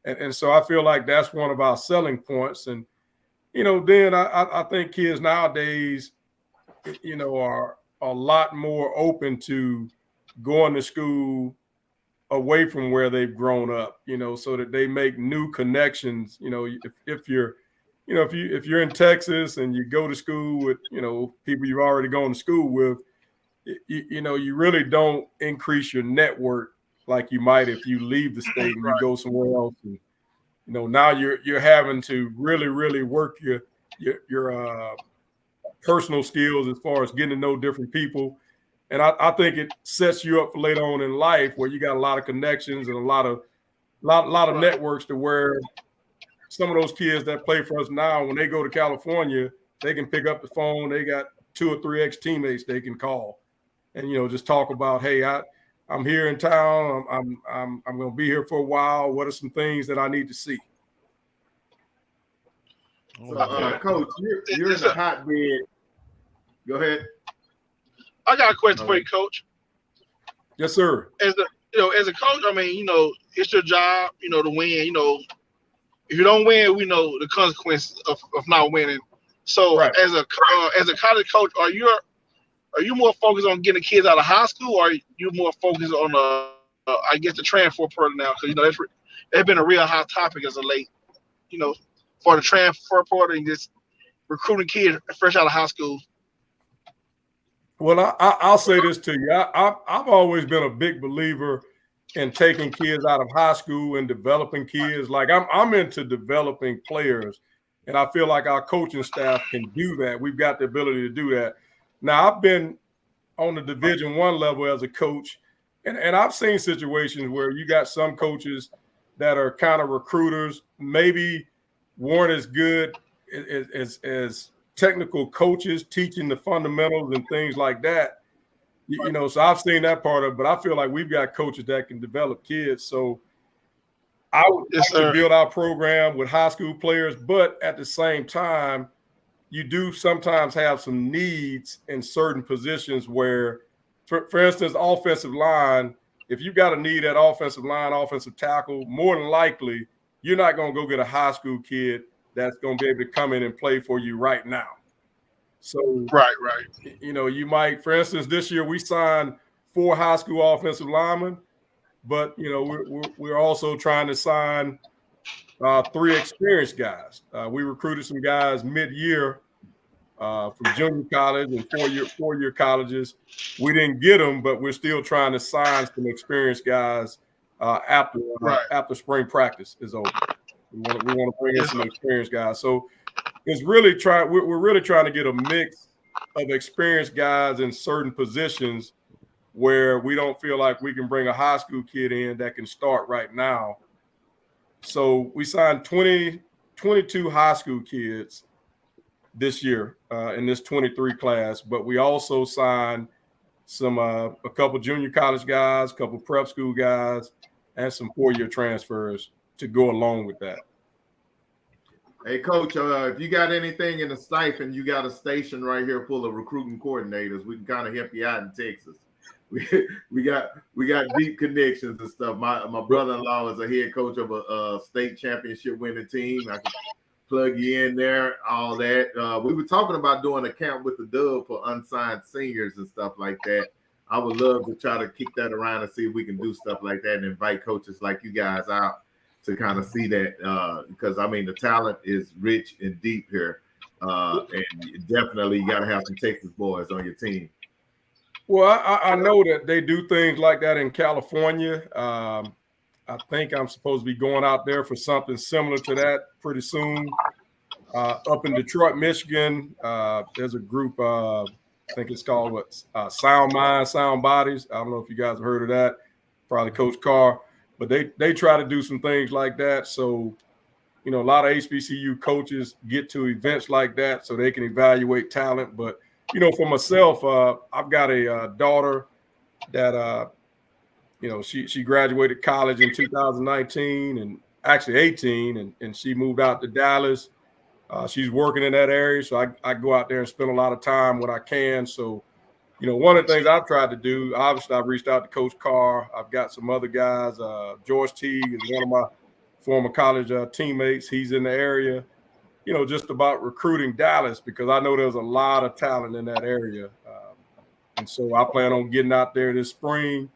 H: And so I feel like that's one of our selling points. And, then I think kids nowadays, are a lot more open to going to school away from where they've grown up, so that they make new connections. If you're in Texas and you go to school with, people you've already gone to school with, you really don't increase your network like you might if you leave the state and you go somewhere else. And, now you're having to really, really work your personal skills as far as getting to know different people. And I think it sets you up for later on in life where you got a lot of connections and a lot of networks to where some of those kids that play for us now, when they go to California, they can pick up the phone. They got 2 or 3 ex-teammates they can call, and just talk about, hey, I'm here in town. I'm going to be here for a while. What are some things that I need to see?
D: So, Coach, you're in the hotbed. Go ahead.
I: I got a question for you, Coach.
H: Yes, sir.
I: As a coach, I mean, it's your job, to win. If you don't win, we know the consequences of not winning. So,
H: right.
I: as a college coach, are you more focused on getting the kids out of high school, or are you more focused on I guess the transfer portal now? Because that's been a real hot topic as of late. For the transfer portal and just recruiting kids fresh out of high school.
H: Well, I'll say this to you. I've always been a big believer in taking kids out of high school and developing kids. Like I'm into developing players, and I feel like our coaching staff can do that. We've got the ability to do that. Now, I've been on the Division I level as a coach, and I've seen situations where you got some coaches that are kind of recruiters, maybe weren't as good as technical coaches teaching the fundamentals and things like that. So I've seen that part of it, but I feel like we've got coaches that can develop kids. So I would like to build our program with high school players, but at the same time, you do sometimes have some needs in certain positions where, for instance, offensive line, if you got a need at offensive line, offensive tackle, more than likely, you're not going to go get a high school kid that's going to be able to come in and play for you right now. So,
I: right.
H: You might, for instance, this year we signed 4 high school offensive linemen, but we're also trying to sign 3 experienced guys. We recruited some guys mid-year from junior college and four-year colleges. We didn't get them, but we're still trying to sign some experienced guys after spring practice is over. We want to bring in some experienced guys. So it's really we're really trying to get a mix of experienced guys in certain positions where we don't feel like we can bring a high school kid in that can start right now. So we signed 22 high school kids this year in this 23 class, but we also signed a couple junior college guys, a couple prep school guys, and some 4-year transfers to go along with that.
D: Hey, Coach, if you got anything in the stipend, you got a station right here full of recruiting coordinators. We can kind of help you out in Texas. We got deep connections and stuff. My brother-in-law is a head coach of a state championship winning team. I can plug you in there, all that. We were talking about doing a camp with the Dub for unsigned seniors and stuff like that. I would love to try to kick that around and see if we can do stuff like that and invite coaches like you guys out to kind of see that, because the talent is rich and deep here, and definitely you got to have some Texas boys on your team.
H: Well, I know that they do things like that in California. I think I'm supposed to be going out there for something similar to that pretty soon. Up in Detroit, Michigan, there's a group, I think it's called Sound Mind, Sound Bodies. I don't know if you guys have heard of that. Probably Coach Carr. But they try to do some things like that. So, a lot of HBCU coaches get to events like that so they can evaluate talent. But, for myself, I've got a daughter that, she graduated college in 2019 and actually 18, and she moved out to Dallas. She's working in that area. So I go out there and spend a lot of time when I can. So, one of the things I've tried to do, obviously, I've reached out to Coach Carr. I've got some other guys. George Teague is one of my former college teammates. He's in the area, just about recruiting Dallas because I know there's a lot of talent in that area. And so I plan on getting out there this spring,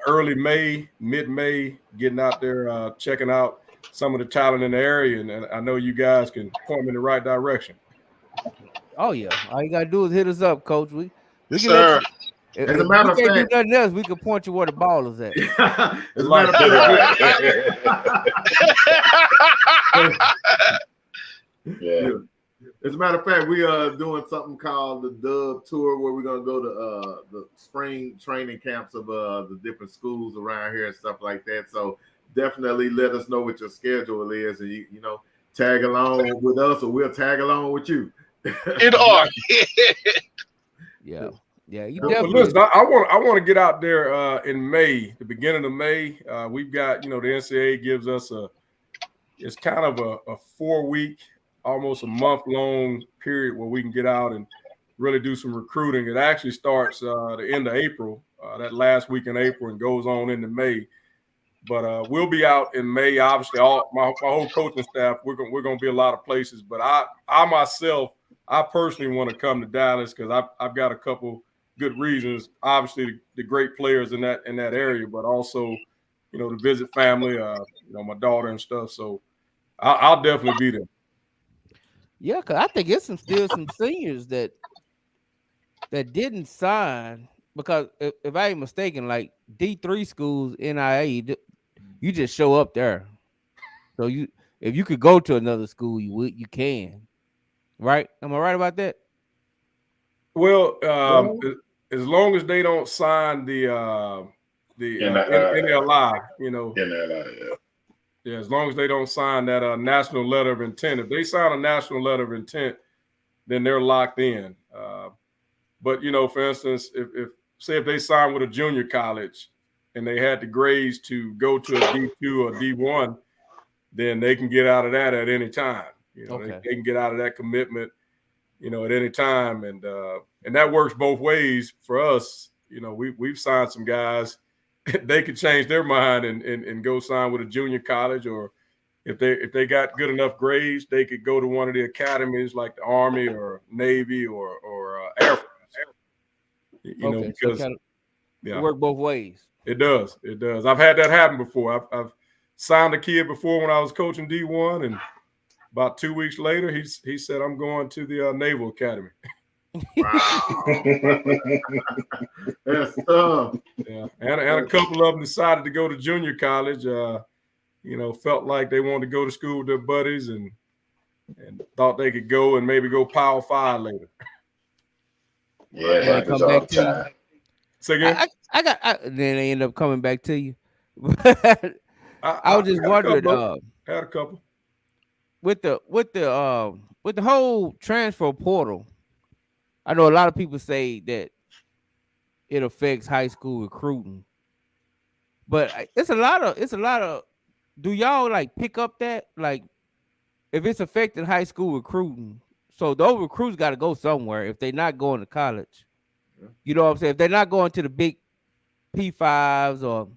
H: early May, mid-May, getting out there, checking out some of the talent in the area. And I know you guys can point me in the right direction.
F: Oh yeah, all you gotta do is hit us up, Coach. We can
I: Sir.
F: If we can't do nothing else, we can point you where the ball is at.
D: As a matter of fact, as a matter of fact, we are doing something called the Dub Tour, where we're gonna go to the spring training camps of the different schools around here and stuff like that. So definitely let us know what your schedule is, and you know, tag along with us, or we'll tag along with you.
F: Yeah. Yeah, you
H: Well,
F: definitely.
H: listen, I want to get out there in May, the beginning of May. We've got, the NCAA gives us it's kind of a 4-week, almost a month-long period where we can get out and really do some recruiting. It actually starts the end of April, that last week in April, and goes on into May. But we'll be out in May. Obviously, my whole coaching staff, we're gonna be a lot of places. But I myself, I personally want to come to Dallas because I've got a couple good reasons. Obviously, the great players in that area, but also, to visit family, my daughter and stuff. So I'll definitely be there.
F: Yeah, because I think it's still some seniors that didn't sign, because if I ain't mistaken, like D3 schools, NIA, you just show up there. So if you could go to another school, you can, right? Am I right about that?
H: Well, as long as they don't sign the NLI,
E: NLI,
H: yeah, as long as they don't sign that national letter of intent. If they sign a national letter of intent, then they're locked in. But for instance, if they sign with a junior college and they had the grades to go to a D2 or D1, then they can get out of that at any time. They can get out of that commitment, at any time, and that works both ways for us. We've signed some guys. They could change their mind and go sign with a junior college, or if they got good enough grades, they could go to one of the academies like the Army or Navy or Air Force. Because
F: it work both ways.
H: It does. I've had that happen before. I've signed a kid before when I was coaching D1, and about 2 weeks later, he said, "I'm going to the Naval Academy."
D: Wow. That's tough.
H: Yeah, and a couple of them decided to go to junior college. Felt like they wanted to go to school with their buddies and thought they could go and maybe go Power 5 later.
E: Yeah, it happens all the time.
H: So again,
F: then they end up coming back to you. I was just wondering.
H: Had a couple
F: with the whole transfer portal. I know a lot of people say that it affects high school recruiting, but it's a lot of. Do y'all pick up that if it's affecting high school recruiting? So those recruits got to go somewhere if they're not going to college. You know what I'm saying? If they're not going to the big P5s or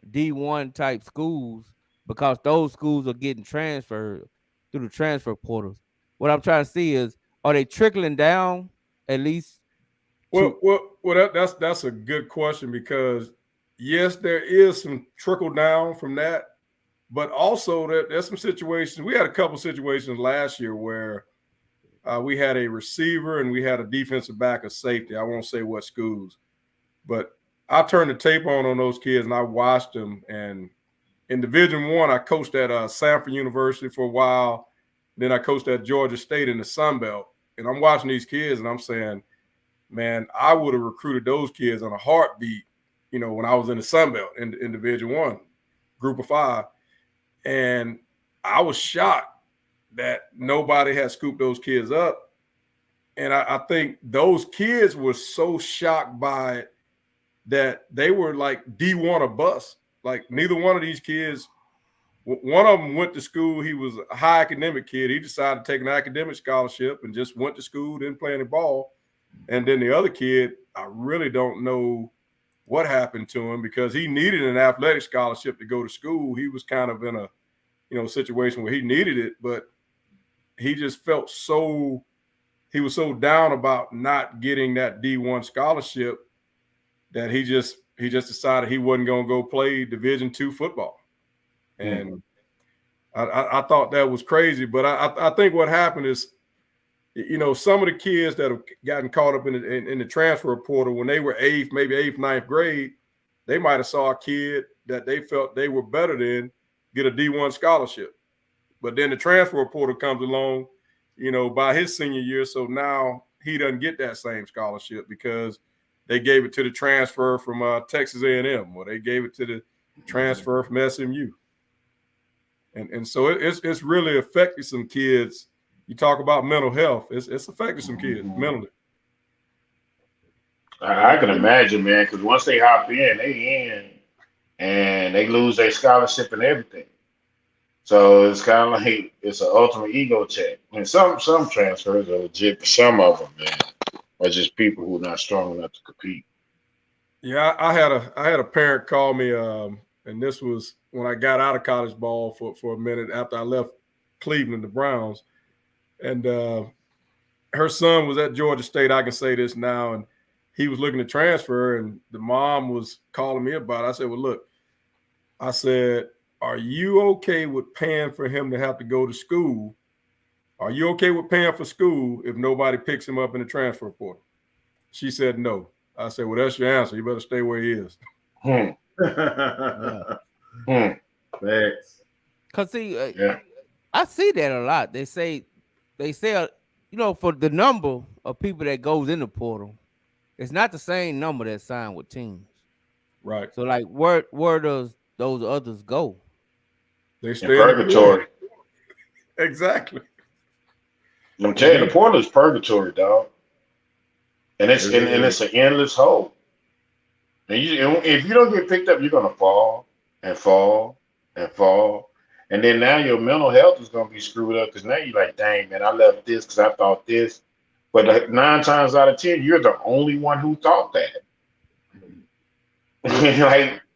F: D1 type schools, because those schools are getting transferred through the transfer portals. What I'm trying to see is, are they trickling down at least?
H: That's a good question, because yes, there is some trickle down from that, but also there's some situations. We had a couple situations last year where we had a receiver and we had a defensive back, a safety. I won't say what schools, but I turned the tape on those kids and I watched them. And in Division I, I coached at Sanford University for a while. Then I coached at Georgia State in the Sun Belt. And I'm watching these kids and I'm saying, man, I would have recruited those kids on a heartbeat, when I was in the Sun Belt in Division I, Group of 5. And I was shocked that nobody had scooped those kids up. And I think those kids were so shocked by it that they were like D1 or bust. Like neither one of these kids, one of them went to school. He was a high academic kid. He decided to take an academic scholarship and just went to school, didn't play any ball. And then the other kid, I really don't know what happened to him, because he needed an athletic scholarship to go to school. He was kind of in a, situation where he needed it, but he just felt he was so down about not getting that D1 scholarship that he just decided he wasn't going to go play Division II football. And I thought that was crazy. But I think what happened is, some of the kids that have gotten caught up in the transfer portal, when they were maybe 8th, 9th grade, they might have saw a kid that they felt they were better than get a D1 scholarship. But then the transfer portal comes along, by his senior year. So now he doesn't get that same scholarship because they gave it to the transfer from Texas A&M, or they gave it to the transfer from SMU. And so it's really affected some kids. You talk about mental health, it's affected some kids mentally.
E: I can imagine, man, because once they hop in, they in, and they lose their scholarship and everything. So it's kind of like it's an ultimate ego check. And some transfers are legit, but some of them, man, are just people who are not strong enough to compete.
H: Yeah, I had a parent call me, and this was when I got out of college ball for a minute after I left Cleveland, the Browns, and her son was at Georgia State. I can say this now, and he was looking to transfer, and the mom was calling me about it. I said, well, look, I said, are you okay with paying for him to have to go to school? Are you okay with paying for school if nobody picks him up in the transfer portal? She said no. I said, well, that's your answer. You better stay where he is.
D: Thanks.
F: Because see, I see that a lot. They say, for the number of people that goes in the portal, it's not the same number that signed with teams.
H: Right.
F: So, like, where does those others go?
H: They stay in
E: purgatory.
H: Exactly.
E: I'm telling you, the portal is purgatory, dog. And it's an endless hole. And if you don't get picked up, you're gonna fall and fall and fall. And then now your mental health is gonna be screwed up because now you're like, dang, man, I left this because I thought this. But 9 times out of 10, you're the only one who thought that.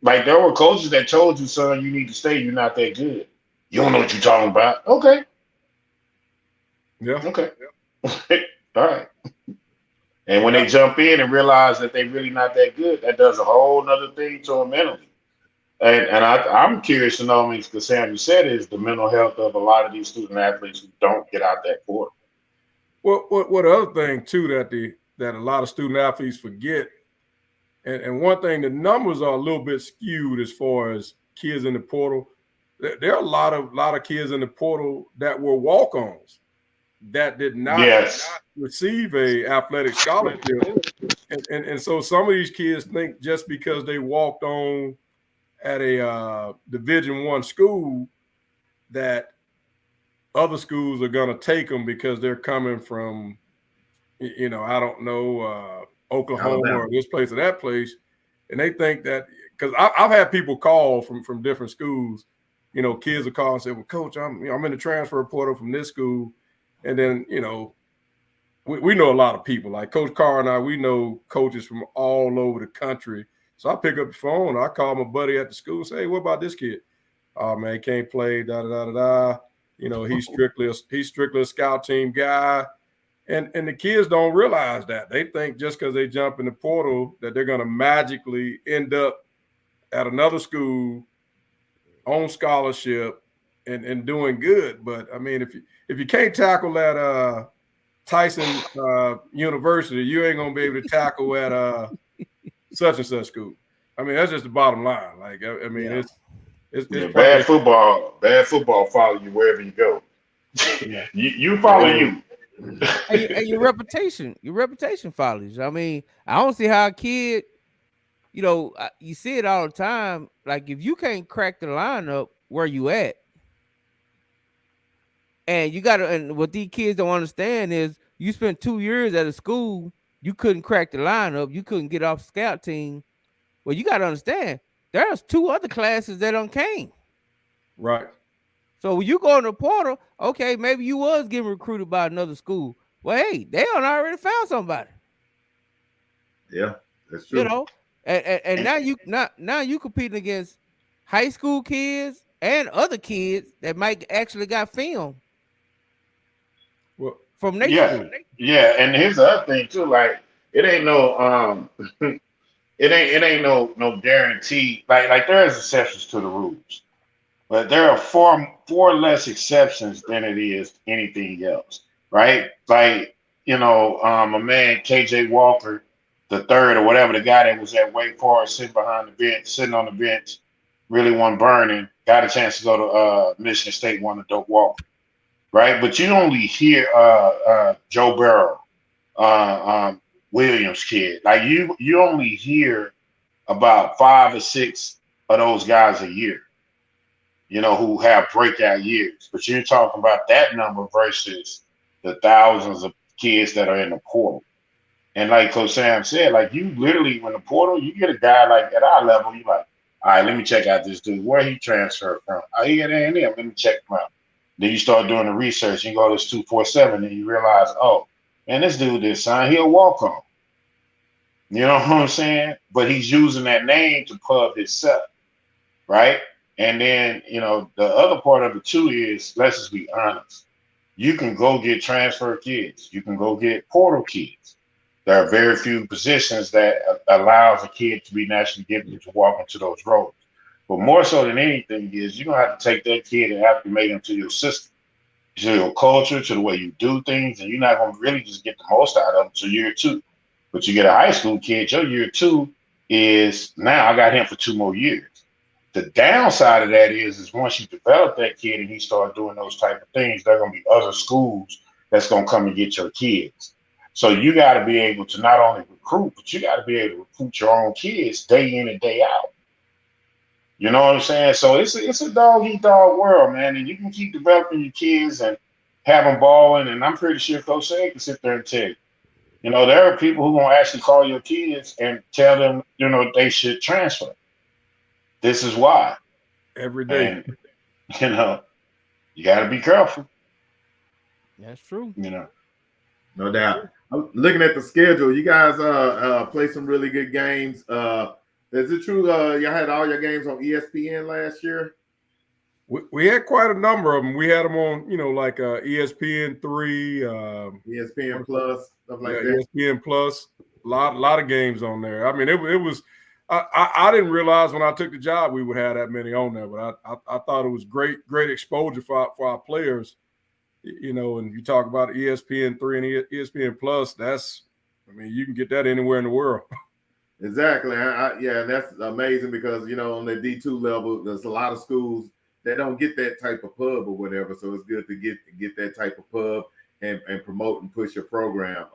E: like there were coaches that told you, son, you need to stay. You're not that good. You don't know what you're talking about. Okay.
H: Yeah.
E: Okay. All right. And when they jump in and realize that they're really not that good, that does a whole nother thing to them mentally. And I'm curious to know, because Sam, you said is the mental health of a lot of these student athletes who don't get out that court.
H: Well, what other thing too that a lot of student athletes forget, and one thing, the numbers are a little bit skewed as far as kids in the portal. There are a lot of kids in the portal that were walk-ons that did not receive a athletic scholarship, and so some of these kids think just because they walked on at a Division I school that other schools are going to take them because they're coming from, I don't know, Oklahoma or this place or that place. And they think that, because I've had people call from different schools, kids will call and say, well, coach, I'm in the transfer portal from this school. And then, we know a lot of people like Coach Carr and I, we know coaches from all over the country. So I pick up the phone, I call my buddy at the school and say, hey, what about this kid? Oh man, he can't play, da-da-da-da-da. He's strictly a scout team guy. And the kids don't realize that. They think just because they jump in the portal that they're going to magically end up at another school on scholarship and doing good. But I mean, if you can't tackle at Tyson University, you ain't gonna be able to tackle at such and such school. I mean, that's just the bottom line. Like, I mean, it's
E: bad football follow you wherever you go.
F: Yeah.
E: you follow you.
F: And your reputation follows. I mean, I don't see how a kid, you see it all the time. Like, if you can't crack the lineup, where you at? And and what these kids don't understand is you spent 2 years at a school, you couldn't crack the lineup, you couldn't get off the scout team. Well, you got to understand, there's 2 other classes that done came.
H: Right.
F: So when you go in the portal, okay, maybe you was getting recruited by another school. Well, hey, they done already found somebody.
D: Yeah, that's true.
F: And now you competing against high school kids and other kids that might actually got film.
H: Well,
F: from their school.
E: Yeah, and here's the other thing too. Like, it ain't no it ain't no guarantee. Like there's exceptions to the rules, but there are far less exceptions than it is anything else, right? Like, a man KJ Walker the third or whatever, the guy that was at Wake Forest sitting on the bench, really wasn't burning, got a chance to go to Michigan State, won the Doak Walker, right? But you only hear Joe Burrow, Williams kid. Like, you only hear about 5 or 6 of those guys a year. who have breakout years. But you're talking about that number versus the thousands of kids that are in the portal. And like Coach Sam said, like you literally, when the portal, you get a guy like at our level, you like, all right, let me check out this dude. Where he transferred from? Oh, he got in there. Let me check him out. Then you start doing the research. You go to this 247 and you realize, oh, man, this dude did sign. He'll walk on. You know what I'm saying? But he's using that name to pub himself, right? And then, the other part of it too is, let's just be honest. You can go get transfer kids. You can go get portal kids. There are very few positions that allows a kid to be naturally gifted to walk into those roles. But more so than anything is you're going to have to take that kid and acclimate him to your system, to your culture, to the way you do things. And you're not going to really just get the most out of him until year 2. But you get a high school kid, your year 2 is now I got him for 2 more years. The downside of that is once you develop that kid and he start doing those type of things, there are going to be other schools that's going to come and get your kids. So you got to be able to not only recruit, but you got to be able to recruit your own kids day in and day out. You know what I'm saying? So it's a dog-eat-dog world, man. And you can keep developing your kids and have them balling. And I'm pretty sure Coach Say can sit there and tell you. There are people who gonna actually call your kids and tell them, they should transfer. This is why.
H: Every day.
E: And, you got to be careful.
F: That's true.
D: No doubt. I'm looking at the schedule. You guys play some really good games. Is it true y'all had all your games on ESPN last year?
H: We had quite a number of them. We had them on, like ESPN 3,
D: ESPN Plus, stuff like that.
H: ESPN Plus, a lot of games on there. I mean, it was. I didn't realize when I took the job we would have that many on there, but I thought it was great exposure for our players. And you talk about ESPN 3 and ESPN Plus, you can get that anywhere in the world.
D: Exactly. Yeah, that's amazing because, on the D2 level, there's a lot of schools that don't get that type of pub or whatever. So it's good to get that type of pub and promote and push your program.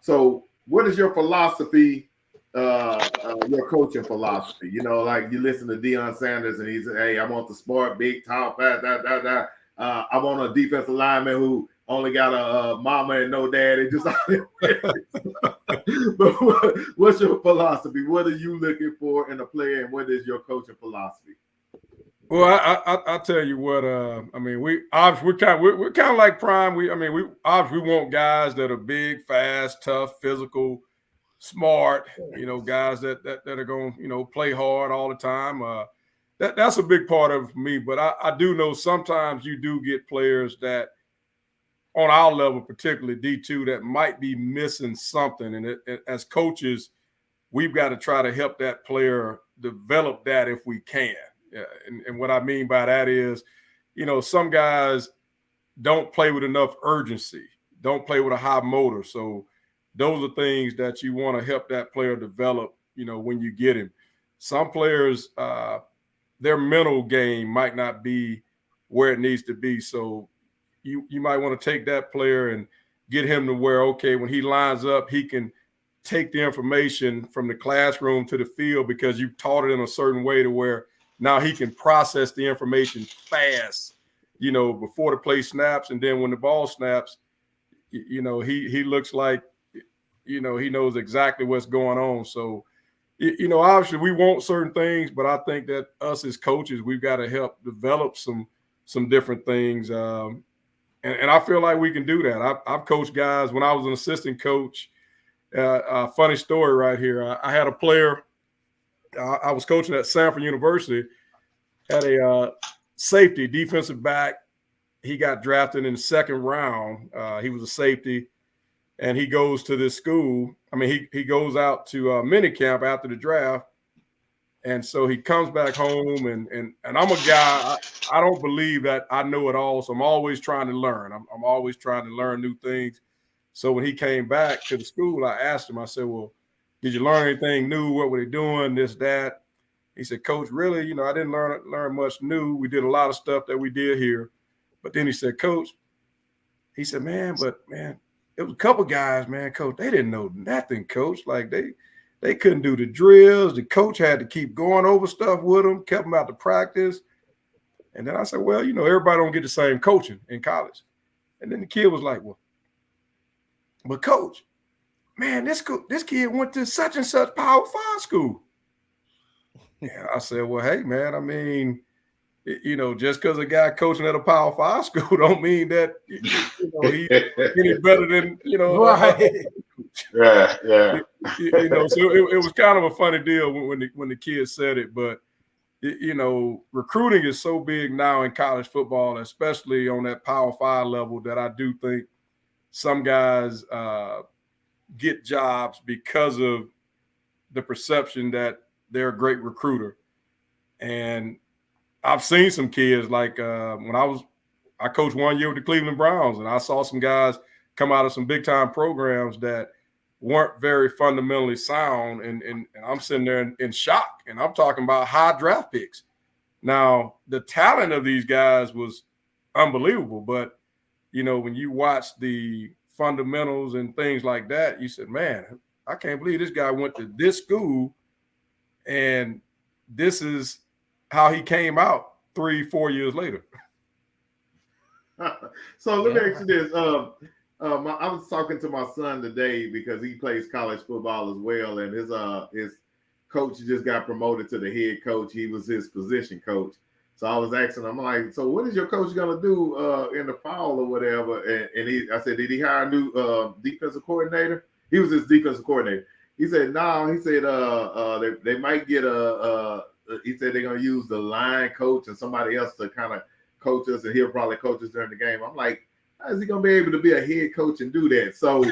D: So what is your philosophy, your coaching philosophy? Like you listen to Deion Sanders and he's, hey, I want the smart, big, tall, fast, I want a defensive lineman who only got a mama and no daddy. But what's your philosophy? What are you looking for in a player, and what is your coaching philosophy?
H: Well, I'll tell you what. We're kind of like Prime. We obviously want guys that are big, fast, tough, physical, smart. Guys that are going to play hard all the time. That's a big part of me, but I do know sometimes you do get players that on our level, particularly D2, that might be missing something. And as coaches, we've got to try to help that player develop that if we can. And what I mean by that is, some guys don't play with enough urgency, don't play with a high motor. So those are things that you want to help that player develop, when you get him. Some players, their mental game might not be where it needs to be. So you might want to take that player and get him to where, okay, when he lines up, he can take the information from the classroom to the field because you taught it in a certain way to where now he can process the information fast, before the play snaps. And then when the ball snaps, he looks like, he knows exactly what's going on. So, obviously we want certain things, but I think that us as coaches, we've got to help develop some different things. And I feel like we can do that. I've coached guys when I was an assistant coach. A funny story right here. I had a player. I was coaching at Samford University. Had a safety, defensive back. He got drafted in the second round. He was a safety, and he goes to this school. He goes out to minicamp after the draft. And so he comes back home, and I'm a guy, I don't believe that I know it all, so I'm always trying to learn. I'm always trying to learn new things. So when he came back to the school, I asked him, I said, well, did you learn anything new? What were they doing, this, that? He said, Coach, really, I didn't learn much new. We did a lot of stuff that we did here. But then he said, Coach, he said, man, it was a couple guys, man, Coach, they didn't know nothing, Coach. Like they couldn't do the drills. The coach had to keep going over stuff with them, kept them out to practice. And then I said, well, you know, everybody don't get the same coaching in college. And then the kid was like, well, but coach, man, this kid went to such and such Power 5 school. And I said, well, hey, man, I mean, you know, just because a guy coaching at a Power 5 school don't mean that, you know, he's any better than, you know.
F: Right.
E: Yeah.
H: You know, so it was kind of a funny deal when the kid said it. But, you know, recruiting is so big now in college football, especially on that Power 5 level, that I do think some guys get jobs because of the perception that they're a great recruiter. And I've seen some kids like when I coached 1 year with the Cleveland Browns, and I saw some guys come out of some big time programs that weren't very fundamentally sound, and I'm sitting there in shock, and I'm talking about high draft picks. Now, the talent of these guys was unbelievable, but you know, when you watch the fundamentals and things like that, you said, man, I can't believe this guy went to this school and this is how he came out 3-4 years later.
D: So let me ask you this. I was talking to my son today because he plays college football as well, and his coach just got promoted to the head coach. He was his position coach. So I was asking him, I'm like, so what is your coach gonna do in the fall or whatever? And I said, did he hire a new defensive coordinator? He was his defensive coordinator. He said, no. He said they might get he said they're gonna use the line coach and somebody else to kind of coach us, and he'll probably coach us during the game. I'm like, how is he gonna be able to be a head coach and do that? So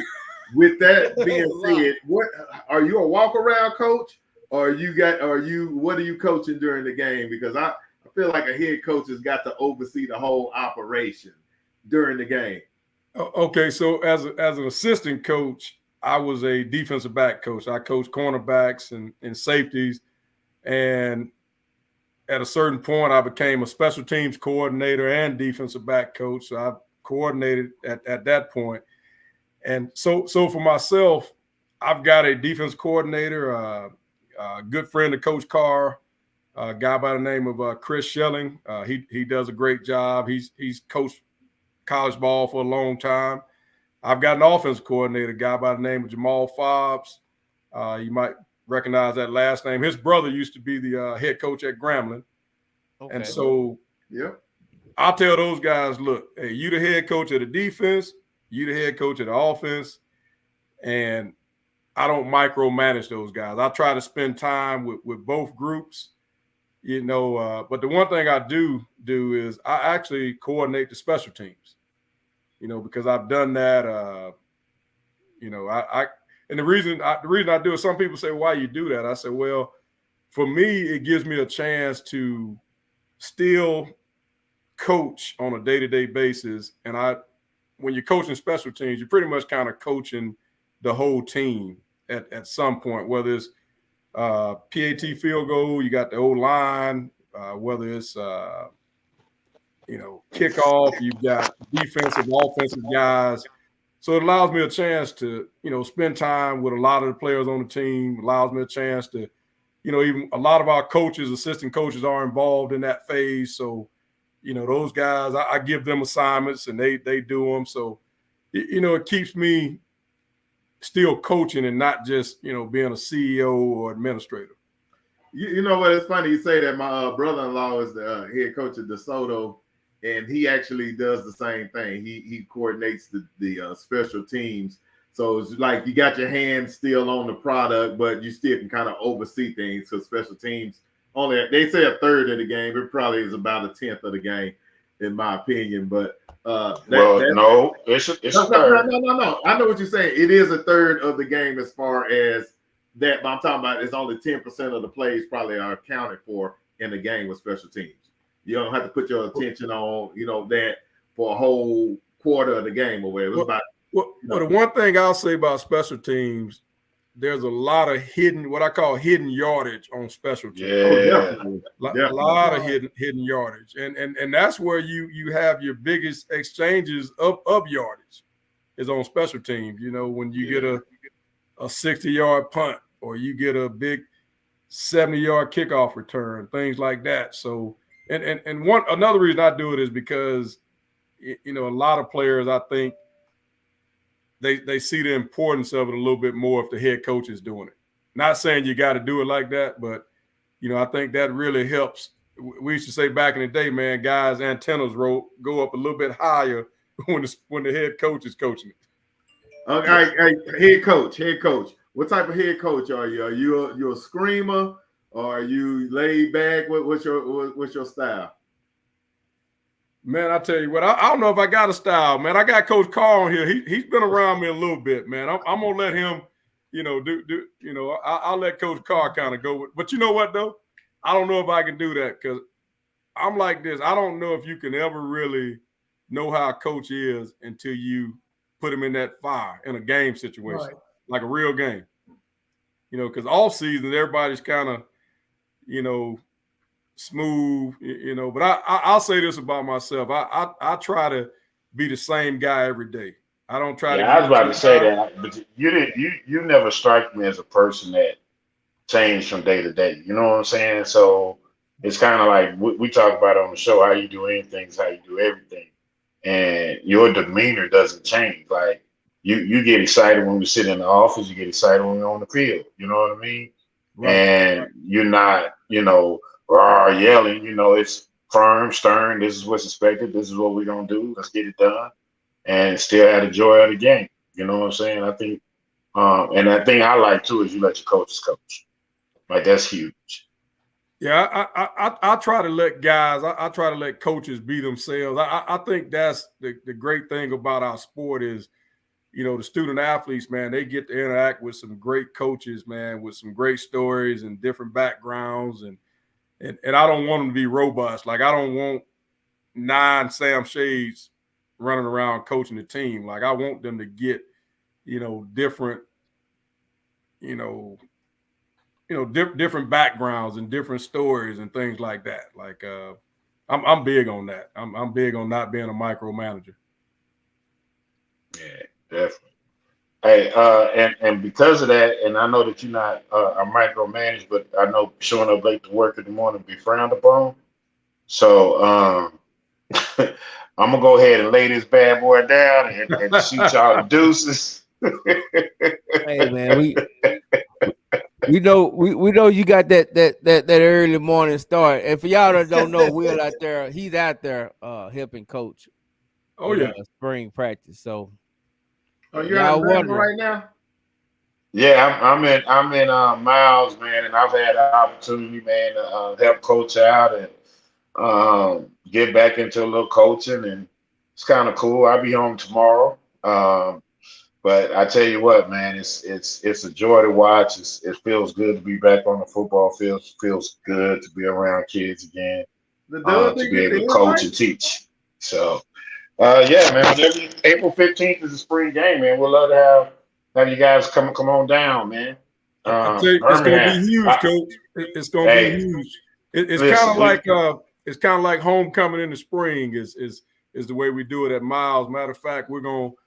D: with that being said, what are you, a walk around coach, or what are you coaching during the game? Because I feel like a head coach has got to oversee the whole operation during the game.
H: Okay, so as an assistant coach, I was a defensive back coach. I coached cornerbacks and safeties, and at a certain point, I became a special teams coordinator and defensive back coach. So I coordinated at that point. And so for myself, I've got a defense coordinator, a good friend of Coach Carr, a guy by the name of Chris Schelling. He does a great job. He's coached college ball for a long time. I've got an offensive coordinator, a guy by the name of Jamal Fobbs. You might recognize that last name. His brother used to be the head coach at Grambling. Okay. And so I'll tell those guys, look, hey, you the head coach of the defense, you the head coach of the offense, and I don't micromanage those guys. I try to spend time with both groups, you know, but the one thing I do is I actually coordinate the special teams, you know, because I've done that, you know, and the reason I do it, some people say, why you do that? I said, well, for me, it gives me a chance to still coach on a day-to-day basis. And when you're coaching special teams, you're pretty much kind of coaching the whole team at some point, whether it's PAT field goal, you got the O-line, whether it's, you know, kickoff, you've got defensive, offensive guys. So it allows me a chance to, you know, spend time with a lot of the players on the team, allows me a chance to, you know, even a lot of our coaches, assistant coaches are involved in that phase. So, you know, those guys, I give them assignments and they do them. So, you know, it keeps me still coaching and not just, you know, being a CEO or administrator.
D: You know what? It's funny you say that. My brother-in-law is the head coach of DeSoto, and he actually does the same thing. He coordinates the special teams. So it's like you got your hands still on the product, but you still can kind of oversee things. So special teams only, they say a third of the game. It probably is about a 10th of the game, in my opinion. But
E: no, it's a third.
D: No. I know what you're saying. It is a third of the game as far as that. But I'm talking about it's only 10% of the plays probably are accounted for in the game with special teams. You don't have to put your attention on, you know, that for a whole quarter of the game or whatever.
H: Well, the one thing I'll say about special teams, there's a lot of what I call hidden yardage on special teams.
D: Yeah.
H: A lot of hidden yardage. And that's where you have your biggest exchanges of yardage is on special teams. You know, when you get a 60-yard punt or you get a big 70-yard kickoff return, things like that. So And another reason I do it is because, you know, a lot of players, I think they see the importance of it a little bit more if the head coach is doing it. Not saying you got to do it like that, but, you know, I think that really helps. We used to say back in the day, man, guys' antennas go up a little bit higher when the head coach is coaching it.
D: Okay, hey, head coach. What type of head coach are you? Are you a screamer, or are you laid back? What's your style?
H: Man, I tell you what, I don't know if I got a style, man. I got Coach Carr on here. He's been around me a little bit, man. I'm gonna let him, you know, I'll let Coach Carr kind of go with. But you know what though? I don't know if I can do that because I'm like this. I don't know if you can ever really know how a coach is until you put him in that fire in a game situation, like a real game. You know, because all season everybody's kind of, you know, smooth, you know. But I'll say this about myself: I try to be the same guy every day. I don't try to.
E: I was about to say that, but you never strike me as a person that changed from day to day. You know what I'm saying? So it's kind of like we talk about on the show: how you do anything is how you do everything, and your demeanor doesn't change. Like you get excited when we sit in the office, you get excited when we're on the field. You know what I mean? Right. And you're not, you know, yelling. You know, it's firm, stern. This is what's expected. This is what we're gonna do. Let's get it done, and still have the joy of the game. You know what I'm saying? I think, and that thing I like too is you let your coaches coach. Like that's huge.
H: Yeah, I try to let guys. I try to let coaches be themselves. I think that's the great thing about our sport is, you know, the student athletes, man, they get to interact with some great coaches, man, with some great stories and different backgrounds. And I don't want them to be robust. Like I don't want 9 Sam Shades running around coaching the team. Like I want them to get, you know, different, different backgrounds and different stories and things like that. Like I'm big on that. I'm big on not being a micromanager.
E: Yeah, definitely. Hey, and because of that, and I know that you're not a micromanage, but I know showing up late to work in the morning be frowned upon. So I'm gonna go ahead and lay this bad boy down and shoot y'all the deuces.
F: Hey man, we know you got that early morning start. And for y'all that don't know, Will out there, he's out there helping coach.
H: Oh yeah,
F: spring practice. So
D: you're out in right now?
E: Yeah, I'm in Miles, man, and I've had the opportunity, man, to help coach out and get back into a little coaching, and it's kind of cool. I'll be home tomorrow. But I tell you what, man, it's a joy to watch. It feels good to be back on the football field. It feels good to be around kids again, to be able to coach and teach. So, yeah, man, April 15th is a spring game, man. We'd love to have you guys come on down, man.
H: It's going to be huge, Coach. It's going to be huge. It's kind of like homecoming in the spring is the way we do it at Miles. Matter of fact, we're going to,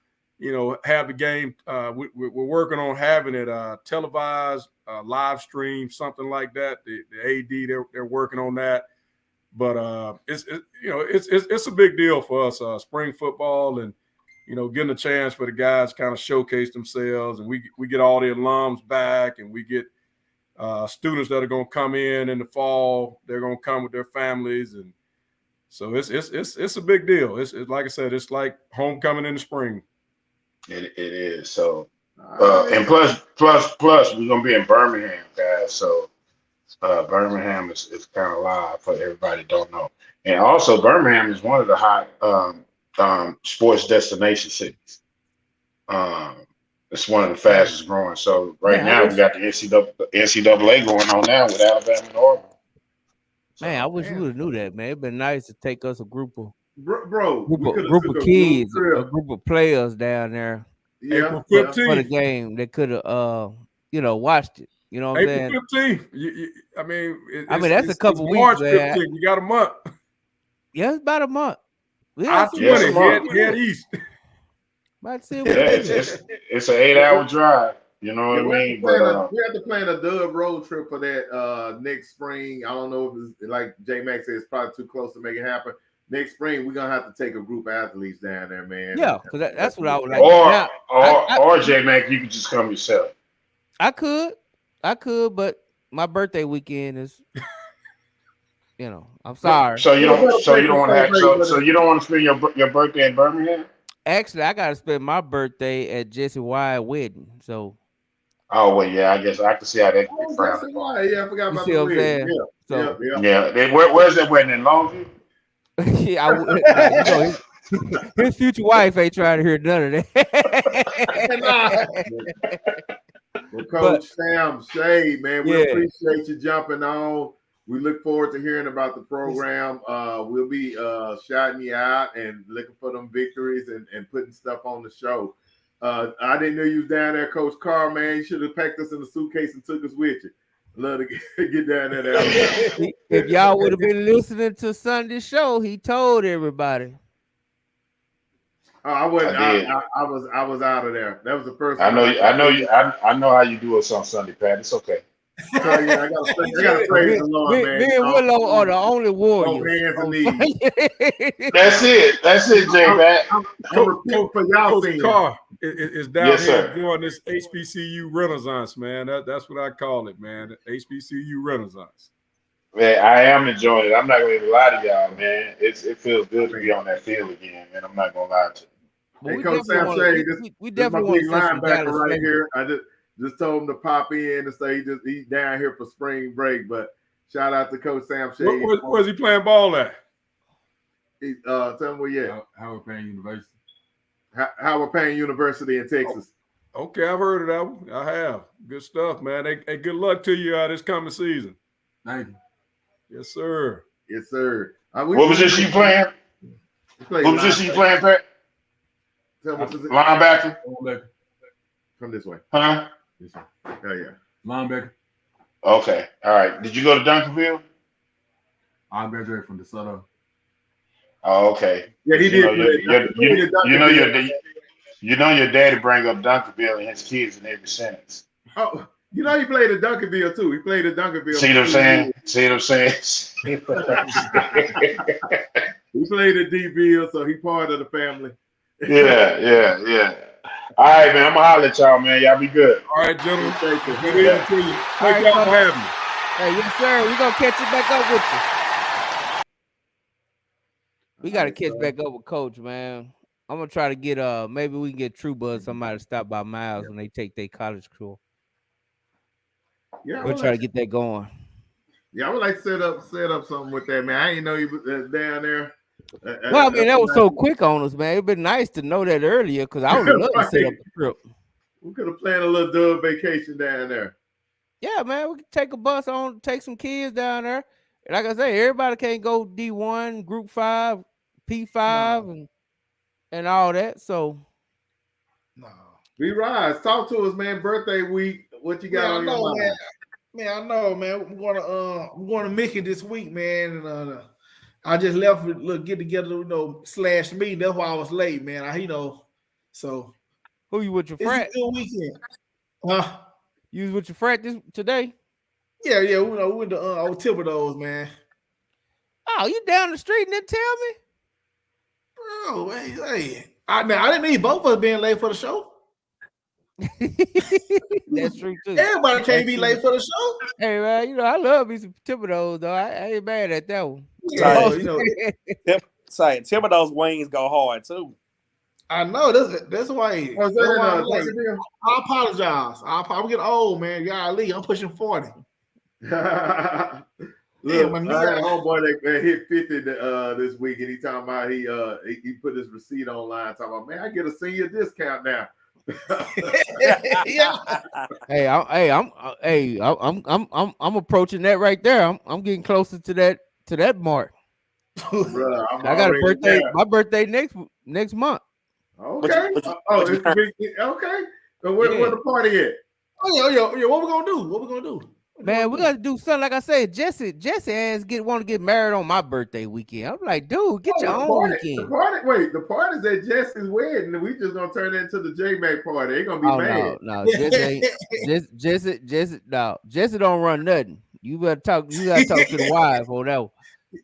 H: have the game. We're working on having it televised, live stream, something like that. The AD, they're working on that. But it's a big deal for us, spring football, and getting a chance for the guys to kind of showcase themselves, and we get all the alums back, and we get students that are going to come in the fall. They're going to come with their families, and so it's a big deal. It's like I said, it's like homecoming in the spring.
E: It is. So, and plus, we're gonna be in Birmingham, guys. So, Birmingham is kind of live for everybody don't know. And also, Birmingham is one of the hot sports destination cities. It's one of the fastest growing. So now we got the NCAA going on now with Alabama and Auburn.
F: Man, I wish you would have knew that, man. It'd been nice to take us a group of kids, a group of players down there.
D: Yeah,
F: for the game. They could have, watched it. You know what I'm saying?
H: April 15th.
F: That's a couple weeks.
H: March 15th. You got a month.
F: Yeah, it's about a month.
H: I-20 head east.
E: It's an 8-hour drive. You know what I mean?
D: We have to plan a Dub road trip for that next spring. I don't know if it's like J Max said, it's probably too close to make it happen. Next spring, we're gonna have to take a group of athletes down there, man.
F: Yeah, because that's what I would like.
E: Or J Max, you could just come yourself.
F: I could, but my birthday weekend is, I'm sorry.
E: So you don't want to spend your birthday in Birmingham?
F: Actually, I gotta spend my birthday at Jesse Wyatt's wedding. So.
E: Oh well, yeah. I guess I can see how that can be frowned upon.
D: Yeah, I forgot about the wedding.
E: Where's that wedding in Longview?
F: Yeah, his future wife ain't trying to hear none of that.
D: Well, Coach Sam Shade, man, we appreciate you jumping on. We look forward to hearing about the program. We'll be shouting you out and looking for them victories and putting stuff on the show. I didn't know you was down there, Coach Carr, man. You should have packed us in the suitcase and took us with you. Love to get down there.
F: If y'all would have been listening to Sunday's show, he told everybody.
D: Oh, I wasn't. I was out of there. That was the first.
E: I know how you do us on Sunday, Pat. It's okay.
D: So, yeah, I gotta praise the Lord, man.
F: Me and Willow are the only warriors.
E: That's it, J Pat.
H: Coach Carr is down here doing this HBCU Renaissance, man. That's what I call it, man. HBCU Renaissance.
E: Man, I am enjoying it. I'm not gonna even lie to y'all, man. It feels good to be on that field again, man. I'm not gonna lie to you.
D: Hey, Coach Sam Shea, this definitely my big linebacker right here. I just told him to pop in and say he's down here for spring break. But shout out to Coach Sam Shea.
H: Where's he playing ball at?
D: Tell him where you at.
J: Howard Payne University.
D: Howard Payne University in Texas.
H: Oh, okay, I've heard of that one. I have. Good stuff, man. Hey, good luck to you this coming season.
J: Thank you.
H: Yes, sir.
D: Yes, sir.
E: What position you playing? What position you playing, Pat? Linebacker.
D: Come this way.
E: Huh?
D: This way. Oh, yeah.
J: Linebacker.
E: Okay. All right. Did you go to Duncanville?
J: I graduated from DeSoto.
E: Oh, okay.
D: Yeah, he did.
E: You know your daddy bring up Duncanville and his kids in every sentence.
D: Oh, you know he played at Duncanville too. He played at Duncanville.
E: See what I'm saying?
D: He played at D-Ville, so he part of the family.
E: Yeah. All right, man. I'm gonna holler at y'all, man. Y'all be good.
H: All right, gentlemen.
D: Thank you.
H: Good evening to you. Thank y'all for having me.
F: Hey, yes, sir. We're gonna catch you back up with you. We gotta catch back up with Coach, man. I'm gonna try to get maybe we can get True Buzz somebody to stop by Miles when they take their college crew.
D: Yeah,
F: we'll try to get that going.
D: Yeah, I would like to set up something with that, man. I didn't know you was down there.
F: Well, I mean, that was so quick on us, man. It'd been nice to know that earlier because I would love to set up a trip.
D: We could have planned a little Dub vacation down there.
F: Yeah, man, we could take a bus on, take some kids down there. Like I say, everybody can't go D1, Group 5, P5, and all that. So,
D: B-Rise, talk to us, man. Birthday week. What you got on your mind?
I: Man, I know, man. I'm going to Mickey this week, man. And I just left with a get together, slash meeting. That's why I was late, man. So
F: who you with your frat?
I: It's a good weekend.
F: You was with your frat today?
I: Yeah. We went to old Thibodeau's, man.
F: Oh, you down the street and didn't tell me?
I: Bro, hey. I didn't need both of us being late for the show.
F: That's true too.
I: Everybody can't be late for the show.
F: Hey man, I love me some Thibodeau's though. I ain't mad at that one.
G: Thibodeau's wings go hard too.
I: I know that's why. I apologize. I'm getting old, man. Golly, I'm pushing 40.
D: Look, I had a homeboy that hit 50 this week, and he talking about he put his receipt online. Talking about, man, I get a senior discount now.
F: Yeah. I'm approaching that right there. I'm getting closer to that mark.
D: Bruh,
F: I got a birthday. There. My birthday next month.
D: Okay. Okay. So where the party at?
I: Oh yeah. What we gonna do?
F: Man, we gotta do something. Like I said, Jesse ass want to get married on my birthday weekend. I'm like, dude, get your own weekend.
D: The party's at Jesse's wedding, and we just gonna turn it into the J-Mac party. They gonna be mad.
F: No, Jesse don't run nothing. You gotta talk to the wife or that.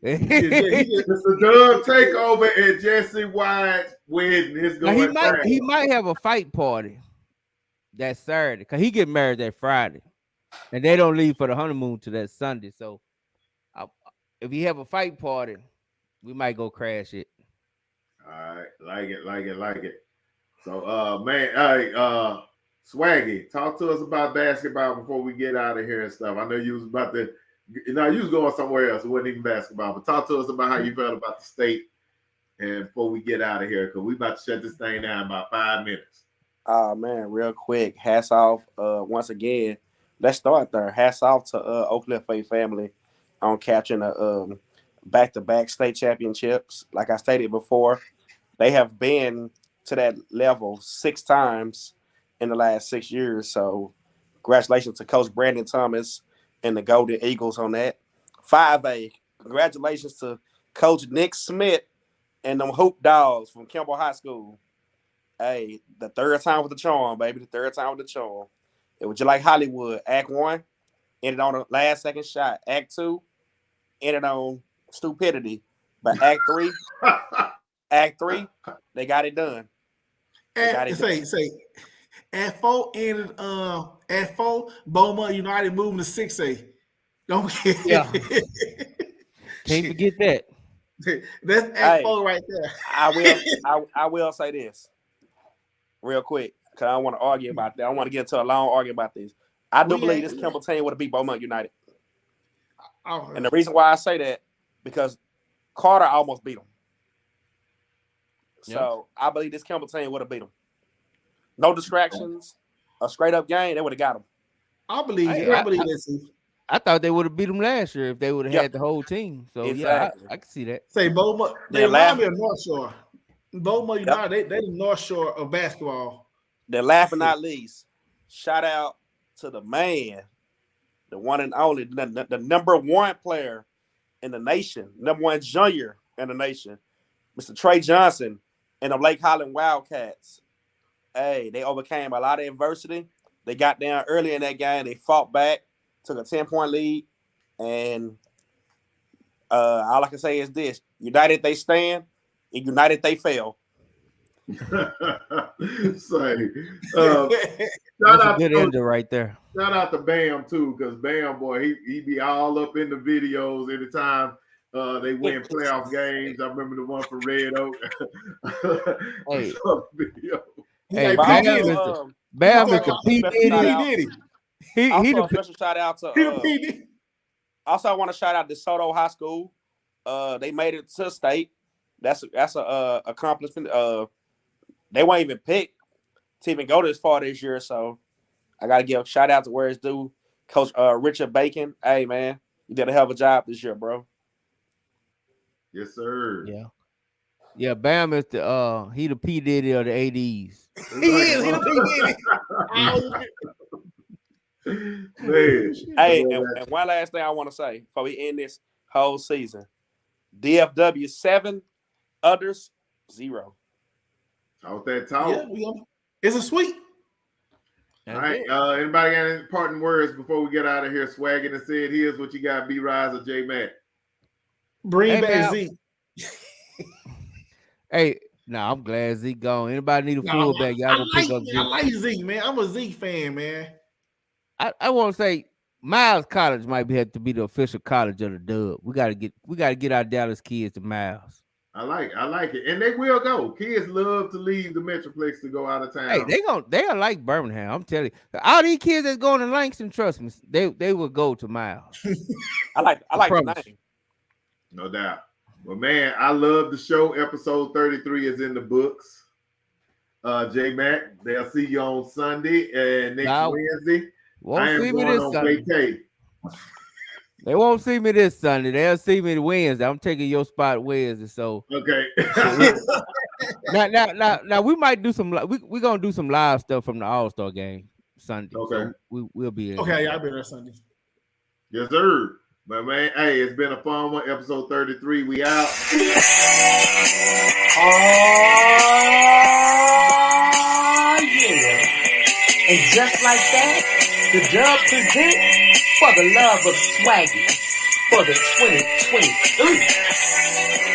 D: It's a dub takeover at Jesse White's wedding. It's going
F: he might have a fight party that Saturday because he get married that Friday. And they don't leave for the honeymoon to that Sunday. So if he have a fight party, we might go crash it.
D: All right, like it. So man, Swaggy, talk to us about basketball before we get out of here and stuff. I know you was about to you was going somewhere else. It wasn't even basketball, but talk to us about how you felt about the state and before we get out of here, because we about to shut this thing down in about 5 minutes.
G: Man, real quick, hats off once again. Let's start there. Hats off to Oak Cliff Faith family on capturing a back-to-back state championships. Like I stated before, they have been to that level 6 times in the last 6 years. So congratulations to Coach Brandon Thomas and the Golden Eagles on that. 5A, congratulations to Coach Nick Smith and them Hoop Dogs from Kimball High School. Hey, the 3rd time with the charm, baby. The 3rd time with the charm. It was just like Hollywood. Act 1 ended on a last-second shot. Act 2 ended on stupidity. But Act 3, they got it done.
I: Act 4 ended. Act 4, Beaumont United moving to 6A. Don't forget.
F: Yeah. Can't forget that.
I: That's Act 4 right there.
G: I will say this real quick. Because I don't want to argue about that. I want to get into a long argument about this. I do believe this Kimball team would have beat Beaumont United. And the reason why I say that, because Carter almost beat them. So I believe this Kimball team would have beat them. No distractions, a straight-up game, they would have got them.
I: I believe this.
F: I thought they would have beat them last year if they would have had the whole team. So,
G: exactly.
F: I can see that.
I: Say Beaumont. They remind me of North Shore. Beaumont United, they the North Shore of basketball.
G: Then last but not least, shout out to the man, the one and only, the number 1 player in the nation, number 1 junior in the nation, Mr. Trey Johnson and the Lake Highland Wildcats. Hey, they overcame a lot of adversity. They got down early in that game. They fought back, took a 10-point lead, and all I can say is this: united they stand, and united they fail.
D: Shout
F: out to ender right there.
D: Shout out to Bam too, because Bam boy, he be all up in the videos anytime they win playoff games. I remember the one for Red Oak.
F: Bam is the P
G: Diddy. He the special shout out to. Also, I want to shout out to DeSoto High School. They made it to state. That's a accomplishment. They weren't even picked to even go this far this year, so I got to give a shout out to where it's due. Coach Richard Bacon. Hey, man, you did a hell of a job this year, bro.
D: Yes, sir.
F: Yeah, Bam is he the P Diddy of the ADs.
I: He is. He the P
D: Diddy.
G: Hey, and one last thing I want to say before we end this whole season. DFW 7, others 0.
D: Out that talk.
I: Yeah, it's a sweep.
D: All right. Anybody got any parting words before we get out of here? Swagging and said, here's what you got, B-Rise or J-Mac.
I: Bring back Zeke.
F: Hey, I'm glad Zeke gone. Anybody need a fullback? Y'all gonna pick up Zeke.
I: I like Zeke, man. I'm a Zeke fan, man.
F: I want to say Miles College might have to be the official college of the Dub. We gotta get our Dallas kids to Miles.
D: I like it, and they will go. Kids love to leave the Metroplex to go out of town.
F: Hey, they are like Birmingham. I'm telling you, all these kids that's going to Langston, trust me, they will go to Miles.
G: I like the name.
D: No doubt. Well, man, I love the show. Episode 33 is in the books. J-Mac, they'll see you on Sunday and next Wednesday. I am going on vacay.
F: They won't see me this Sunday. They'll see me Wednesday. I'm taking your spot Wednesday. So
D: okay.
F: now we might do some. We're gonna do some live stuff from the All-Star game Sunday.
D: Okay.
F: So we'll be in.
I: Okay, I'll be there Sunday.
D: Yes, sir. But man, hey, it's been a fun one. Episode 33. We out.
K: Oh yeah. And just like that, the Dub presents For the Love of Swaggy for the 2023.